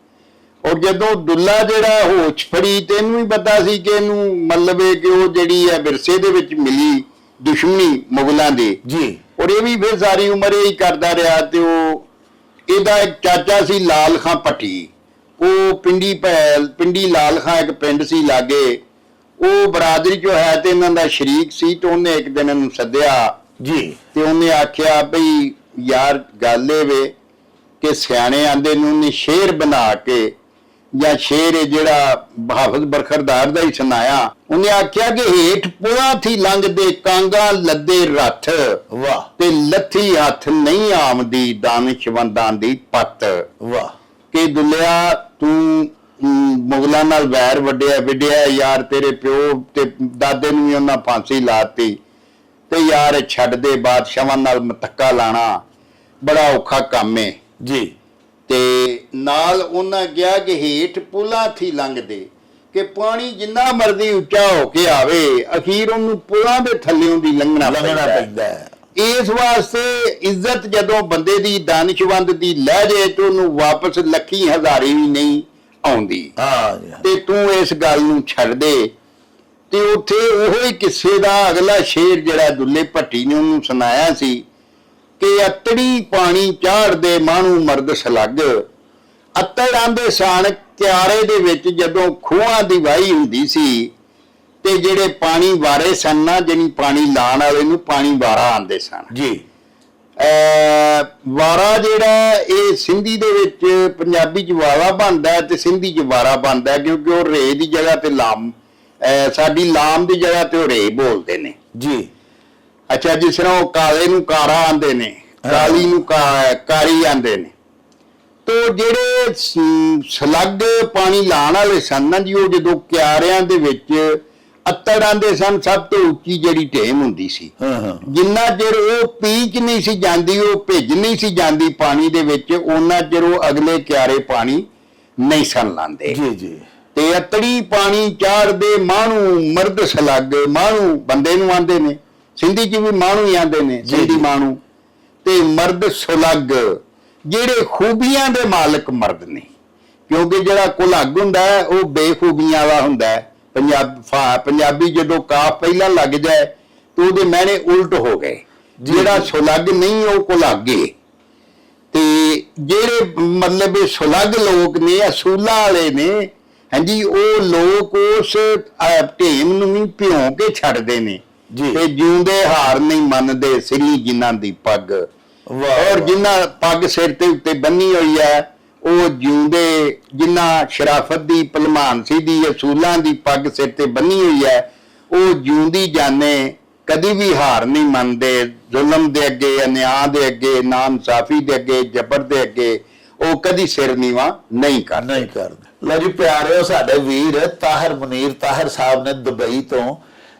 ਔਰ ਜਦੋਂ ਦੁੱਲਾ ਜਿਹੜਾ ਹੋਸ਼ ਫੜੀ ਤੇ ਇਹਨੂੰ ਵੀ ਪਤਾ ਸੀ ਕਿ ਇਹਨੂੰ ਮਤਲਬ ਇਹ ਕਿ ਉਹ ਜਿਹੜੀ ਹੈ ਵਿਰਸੇ ਦੇ ਵਿੱਚ ਮਿਲੀ ਦੁਸ਼ਮਣੀ ਮੁਗਲਾਂ ਦੀ ਜੀ। ਔਰ ਇਹ ਵੀ ਫਿਰ ਸਾਰੀ ਉਮਰ ਇਹ ਹੀ ਕਰਦਾ ਰਿਹਾ। ਤੇ ਉਹ ਇਹਦਾ ਇੱਕ ਚਾਚਾ ਸੀ ਲਾਲ ਖਾਂ ਭੱਟੀ, ਉਹ ਪਿੰਡੀ ਲਾਲ ਖਾਂ ਇੱਕ ਪਿੰਡ ਸੀ ਲਾਗੇ, ਉਹ ਬਰਾਦਰੀ ਚੋਂ ਹੈ ਤੇ ਇਹਨਾਂ ਦਾ ਸ਼ਰੀਕ ਸੀ। ਤੇ ਉਹਨੇ ਇੱਕ ਦਿਨ ਇਹਨੂੰ ਸੱਦਿਆ ਜੀ। ਤੇ ਉਹਨੇ ਆਖਿਆ ਬਈ ਯਾਰ ਗੱਲ ਇਹ ਵੇ ਕਿ ਸਿਆਣੇ ਆਂਦੇ ਨੂੰ ਨੇ ਸ਼ੇਰ ਬਣਾ ਕੇ, ਜਾਂ ਸ਼ੇਰ ਇਹ ਜਿਹੜਾ ਹਾਫਿਜ਼ ਬਰਖਰਦਾਰ ਦਾ ਹੀ ਸੁਣਾਇਆ। ਉਹਨੇ ਆਖਿਆ ਕਿ ਹੇਠ ਪੁਲਾਂ ਥੀ ਲੰਘਦੇ ਕਾਂਗਾ ਲੱਦੇ ਰੱਥ, ਵਾਹ। ਤੇ ਲੱਥੀ ਹੱਥ ਨਹੀਂ ਆਮਦੀ ਦਾਨਿਸ਼ਵੰਦਾਂ ਦੀ ਪੱਤ। ਵਾਹ। ਕਿ ਦੁੱਲਿਆ ਤੂੰ ਮੁਗਲਾਂ ਨਾਲ ਵੈਰ ਵਿੱਢਿਆ ਯਾਰ, ਤੇਰੇ ਪਿਓ ਤੇ ਦਾਦੇ ਨੂੰ ਵੀ ਉਹਨਾਂ ਫਾਂਸੀ ਲਾਤੀ ਤੇ ਯਾਰ ਛੱਡ ਦੇ, ਬਾਦਸ਼ਾਹਾਂ ਨਾਲ ਮਤੱਕਾ ਲਾਣਾ ਬੜਾ ਔਖਾ ਕੰਮ ਏ। ਜੀ। ਤੇ ਨਾਲ ਉਹਨਾਂ ਕਿਹਾ ਕਿ ਹੇਠ ਪੁਲਾਂ ਥੀ ਲੰਘਦੇ, ਕਿ ਪਾਣੀ ਜਿੰਨਾ ਮਰਜ਼ੀ ਉੱਚਾ ਹੋ ਕੇ ਆਵੇ ਅਖੀਰ ਉਹਨੂੰ ਪੁਲਾਂ ਦੇ ਥੱਲਿਓਂ ਦੀ ਲੰਘਣਾ ਪੈਂਦਾ ਹੈ। ਇਸ ਵਾਸਤੇ ਇੱਜ਼ਤ ਜਦੋਂ ਬੰਦੇ ਦੀ ਦਾਨਿਸ਼ਵੰਦ ਦੀ ਲੈ ਜੇ ਤੇ ਉਹਨੂੰ ਵਾਪਸ ਲੱਖੀ ਹਜ਼ਾਰੀ ਵੀ ਨਹੀਂ ਆਉਂਦੀ। ਤੇ ਤੂੰ ਇਸ ਗੱਲ ਨੂੰ ਛੱਡ ਦੇ। ਤੇ ਉੱਥੇ ਉਹੋ ਹੀ ਕਿੱਸੇ ਦਾ ਅਗਲਾ ਸ਼ੇਰ ਜਿਹੜਾ ਦੁੱਲੇ ਭੱਟੀ ਨੇ ਉਹਨੂੰ ਸੁਣਾਇਆ ਸੀ ਕਿ ਅਤੜੀ ਪਾਣੀ ਚਾੜਦੇ ਮਾਣੂ ਮਰਦ ਸਲੱਗ। ਅਤੜ ਆਂਦੇ ਸਨ ਕਿਆਰੇ ਦੇ ਵਿੱਚ ਜਦੋਂ ਖੂਹਾਂ ਦੀ ਵਾਹੀ ਹੁੰਦੀ ਸੀ ਤੇ ਜਿਹੜੇ ਪਾਣੀ ਵਾਰੇ ਸਨ ਨਾ, ਜਿਹੜੀ ਪਾਣੀ ਲਾਣ ਵਾਲੇ ਨੂੰ ਪਾਣੀ ਵਾਰਾ ਆਂਦੇ ਸਨ। ਜੀ। ਵਾਰਾ ਜਿਹੜਾ ਇਹ ਸਿੰਧੀ ਦੇ ਵਿੱਚ, ਪੰਜਾਬੀ ਚ ਵਾਰਾ ਬਣਦਾ ਹੈ ਤੇ ਸਿੰਧੀ ਚ ਵਾਰਾ ਬਣਦਾ ਹੈ, ਕਿਉਂਕਿ ਉਹ ਰੇ ਦੀ ਜਗ੍ਹਾ ਤੇ ਲਾਮ, ਸਾਡੀ ਲਾਮ ਦੀ ਜਗ੍ਹਾ ਤੇ ਉਹ ਰੇ ਬੋਲਦੇ ਨੇ। ਜੀ। ਅੱਛਾ, ਜਿਸ ਤਰ੍ਹਾਂ ਉਹ ਕਾਲੇ ਨੂੰ ਕਾਰਾ ਆਂਦੇ ਨੇ, ਕਾਲੀ ਨੂੰ ਕਾਰੀ ਆਂਦੇ ਨੇ। ਤੋ ਜਿਹੜੇ ਸਲੱਗ ਪਾਣੀ ਲਾਣ ਵਾਲੇ ਸਨ ਨਾ ਜੀ, ਉਹ ਜਦੋਂ ਕਿਆਰਿਆਂ ਦੇ ਵਿੱਚ ਅੱਤੜ ਆਂਦੇ ਸਨ, ਸਭ ਤੋਂ ਉੱਚੀ ਜਿਹੜੀ ਢੇਮ ਹੁੰਦੀ ਸੀ। ਜਿੰਨਾ ਚਿਰ ਉਹ ਪੀਚ ਨਹੀਂ ਸੀ ਜਾਂਦੀ, ਉਹ ਭਿੱਜ ਨਹੀਂ ਸੀ ਜਾਂਦੀ ਪਾਣੀ ਦੇ ਵਿੱਚ, ਉਹਨਾਂ ਚਿਰ ਉਹ ਅਗਲੇ ਕਿਆਰੇ ਪਾਣੀ ਨਹੀਂ ਸਨ ਲਾਂਦੇ। ਜੀ ਜੀ। ਤੇ ਅਤੜੀ ਪਾਣੀ ਚਾੜਦੇ ਮਾਣੂ ਮਰਦ ਸਲੱਗ, ਮਾਣੂ ਬੰਦੇ ਨੂੰ ਆਂਦੇ ਨੇ, ਸਿੰਧੀ ਚ ਵੀ ਮਾਣੂ ਹੀ ਆਂਦੇ ਨੇ, ਸਿੰਧੀ ਮਾਣੂ। ਤੇ ਮਰਦ ਸੁਲੱਗ ਜਿਹੜੇ ਖੂਬੀਆਂ ਦੇ ਮਾਲਕ ਮਰਦ ਨੇ, ਕਿਉਂਕਿ ਜਿਹੜਾ ਕੁਲੱਗ ਹੁੰਦਾ ਹੈ ਉਹ ਬੇਖੂਬੀਆਂ ਵਾਲਾ ਹੁੰਦਾ ਹੈ। ਪੰਜਾਬੀ ਜਦੋਂ ਕਾਫ ਪਹਿਲਾਂ ਲੱਗ ਜਾਏ ਤੇ ਉਹਦੇ ਮਾਇਨੇ ਉਲਟ ਹੋ ਗਏ। ਜਿਹੜਾ ਸੁਲੱਗ ਨਹੀਂ ਉਹ ਕੁਲੱਗੇ। ਤੇ ਜਿਹੜੇ ਮਤਲਬ ਇਹ ਸੁਲੱਗ ਲੋਕ ਨੇ, ਅਸੂਲਾਂ ਵਾਲੇ ਨੇ, ਹਾਂਜੀ, ਉਹ ਲੋਕ ਉਸ ਢੇਮ ਨੂੰ ਵੀ ਭਿਉਂ ਕੇ ਛੱਡਦੇ ਨੇ ਤੇ ਜਿਉਂਦੇ ਹਾਰ ਨਹੀਂ ਮੰਨਦੇ ਸਿਰੀ ਜਿਨ੍ਹਾਂ ਦੀ ਪੱਗ। ਔਰ ਜਿਨ੍ਹਾਂ ਪੱਗ ਸਿਰ ਤੇ ਉੱਤੇ ਬੰਨੀ ਹੋਈ ਹੈ ਉਹ ਜਿਉਂਦੇ, ਜਿਨ੍ਹਾਂ ਸ਼ਰਾਫਤ ਦੀ, ਭਲਮਾਨਸੀ ਦੀ, ਅਸੂਲਾਂ ਦੀ ਪੱਗ ਸਿਰ ਤੇ ਬੰਨੀ ਹੋਈ ਹੈ, ਉਹ ਜਿਉਂਦੀ ਜਾਣੇ ਕਦੀ ਵੀ ਹਾਰ ਨਹੀਂ ਮੰਨਦੇ। ਜ਼ੁਲਮ ਦੇ ਅੱਗੇ, ਅਨਿਆਂ ਦੇ ਅੱਗੇ, ਨਾਇਨਸਾਫੀ ਦੇ ਅੱਗੇ, ਜ਼ਬਰ ਦੇ ਅੱਗੇ ਉਹ ਕਦੀ ਸਿਰ ਨੀਵਾਂ ਨਹੀਂ ਕਰਦੇ। ਲਓ ਜੀ ਪਿਆਰਿਓ, ਸਾਡੇ ਵੀਰ ਤਾਹਿਰ ਮੁਨੀਰ ਤਾਹਿਰ ਸਾਹਿਬ ਨੇ ਦੁਬਈ ਤੋਂ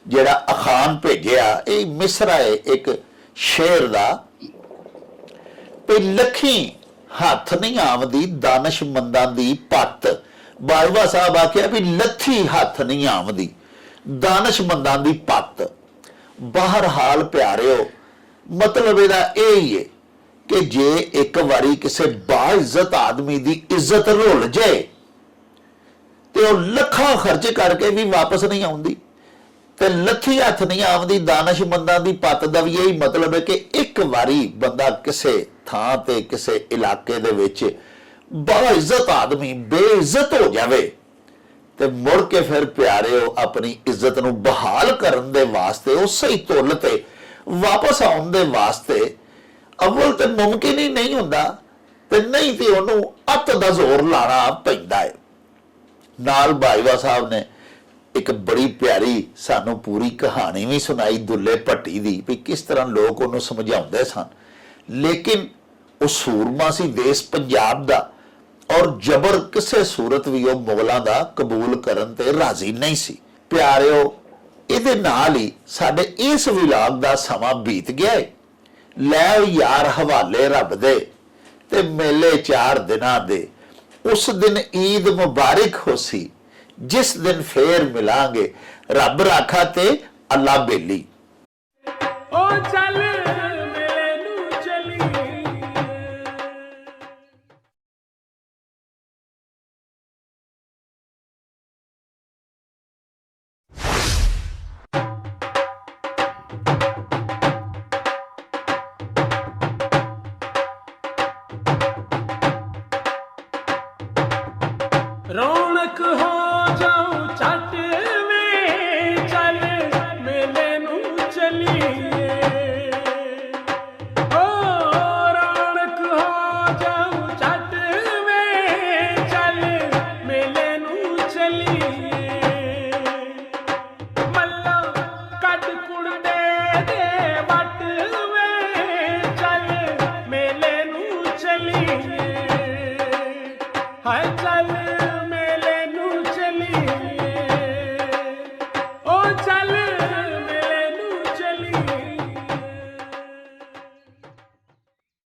ਜਿਹੜਾ ਅਖਾਨ ਭੇਜਿਆ, ਇਹ ਮਿਸਰਾ ਹੈ ਇੱਕ ਸ਼ੇਰ ਦਾ। ਤੇ ਲੱਖੀ ਹੱਥ ਨਹੀਂ ਆਵਦੀ ਦਾਨਿਸ਼ਮੰਦਾਂ ਦੀ ਪੱਤ। ਬਾਜਵਾ ਸਾਹਿਬ ਆਖਿਆ ਵੀ ਲੱਥੀ ਹੱਥ ਨਹੀਂ ਆਵਦੀ ਦਾਨਿਸ਼ਮੰਦਾਂ ਦੀ ਪੱਤ। ਬਹਰਹਾਲ ਪਿਆਰਿਓ, ਮਤਲਬ ਇਹਦਾ ਇਹ ਹੀ ਹੈ ਕਿ ਜੇ ਇੱਕ ਵਾਰੀ ਕਿਸੇ ਬਾਇਜ਼ਤ ਆਦਮੀ ਦੀ ਇੱਜ਼ਤ ਰੁੱਲ ਜਾਏ ਤੇ ਉਹ ਲੱਖਾਂ ਖਰਚ ਕਰਕੇ ਵੀ ਵਾਪਸ ਨਹੀਂ ਆਉਂਦੀ। ਤੇ ਲੱਥੀ ਹੱਥ ਨਹੀਂ ਆਉਂਦੀ ਦਾਨਿਸ਼ਮੰਦਾਂ ਦੀ ਪੱਤ ਦਾ ਵੀ ਇਹੀ ਮਤਲਬ ਹੈ ਕਿ ਇੱਕ ਵਾਰੀ ਬੰਦਾ ਕਿਸੇ ਥਾਂ ਤੇ, ਕਿਸੇ ਇਲਾਕੇ ਦੇ ਵਿੱਚ ਬਾਇਜ਼ਤ ਆਦਮੀ ਬੇਇੱਜ਼ਤ ਹੋ ਜਾਵੇ ਤੇ ਮੁੜ ਕੇ ਫਿਰ ਪਿਆਰਿਓ ਆਪਣੀ ਇੱਜ਼ਤ ਨੂੰ ਬਹਾਲ ਕਰਨ ਦੇ ਵਾਸਤੇ ਉਸੇ ਹੀ ਤੁੱਲ ਤੇ ਵਾਪਸ ਆਉਣ ਦੇ ਵਾਸਤੇ ਅਵਲ ਤੇ ਮੁਮਕਿਨ ਹੀ ਨਹੀਂ ਹੁੰਦਾ ਤੇ ਨਹੀਂ ਤੇ ਉਹਨੂੰ ਅੱਤ ਦਾ ਜ਼ੋਰ ਲਾਣਾ ਪੈਂਦਾ ਹੈ। ਨਾਲ ਬਾਜਵਾ ਸਾਹਿਬ ਨੇ ਇੱਕ ਬੜੀ ਪਿਆਰੀ ਸਾਨੂੰ ਪੂਰੀ ਕਹਾਣੀ ਵੀ ਸੁਣਾਈ ਦੁੱਲੇ ਭੱਟੀ ਦੀ ਵੀ ਕਿਸ ਤਰ੍ਹਾਂ ਲੋਕ ਉਹਨੂੰ ਸਮਝਾਉਂਦੇ ਸਨ, ਲੇਕਿਨ ਉਹ ਸੂਰਮਾ ਸੀ ਦੇਸ਼ ਪੰਜਾਬ ਦਾ ਔਰ ਜ਼ਬਰ ਕਿਸੇ ਸੂਰਤ ਵੀ ਉਹ ਮੁਗਲਾਂ ਦਾ ਕਬੂਲ ਕਰਨ ਤੇ ਰਾਜ਼ੀ ਨਹੀਂ ਸੀ। ਪਿਆਰਿਓ, ਇਹਦੇ ਨਾਲ ਹੀ ਸਾਡੇ ਇਸ ਵਿਲਾਗ ਦਾ ਸਮਾਂ ਬੀਤ ਗਿਆ ਹੈ। ਲੈ ਯਾਰ ਹਵਾਲੇ ਰੱਬ ਦੇ ਤੇ ਮੇਲੇ 4 ਦਿਨਾਂ ਦੇ, ਉਸ ਦਿਨ ਈਦ ਮੁਬਾਰਕ ਹੋਸੀ ਜਿਸ ਦਿਨ ਫੇਰ ਮਿਲਾਂਗੇ, ਰੱਬ ਰਾਖਾ ਤੇ ਅੱਲਾ ਬੇਲੀ। ਓ ਚੱਲ ਮੇਲੇ ਨੂੰ ਚਲੀਏ। ਰੌਣਕ ਹੋ ਜਾਊ ਛੱਟ ਵੇ, ਚੱਲ ਮੇਲੇ ਨੂੰ ਚਲੀਏ। ਓ ਰੌਣਕ ਹੋ ਜਾਊ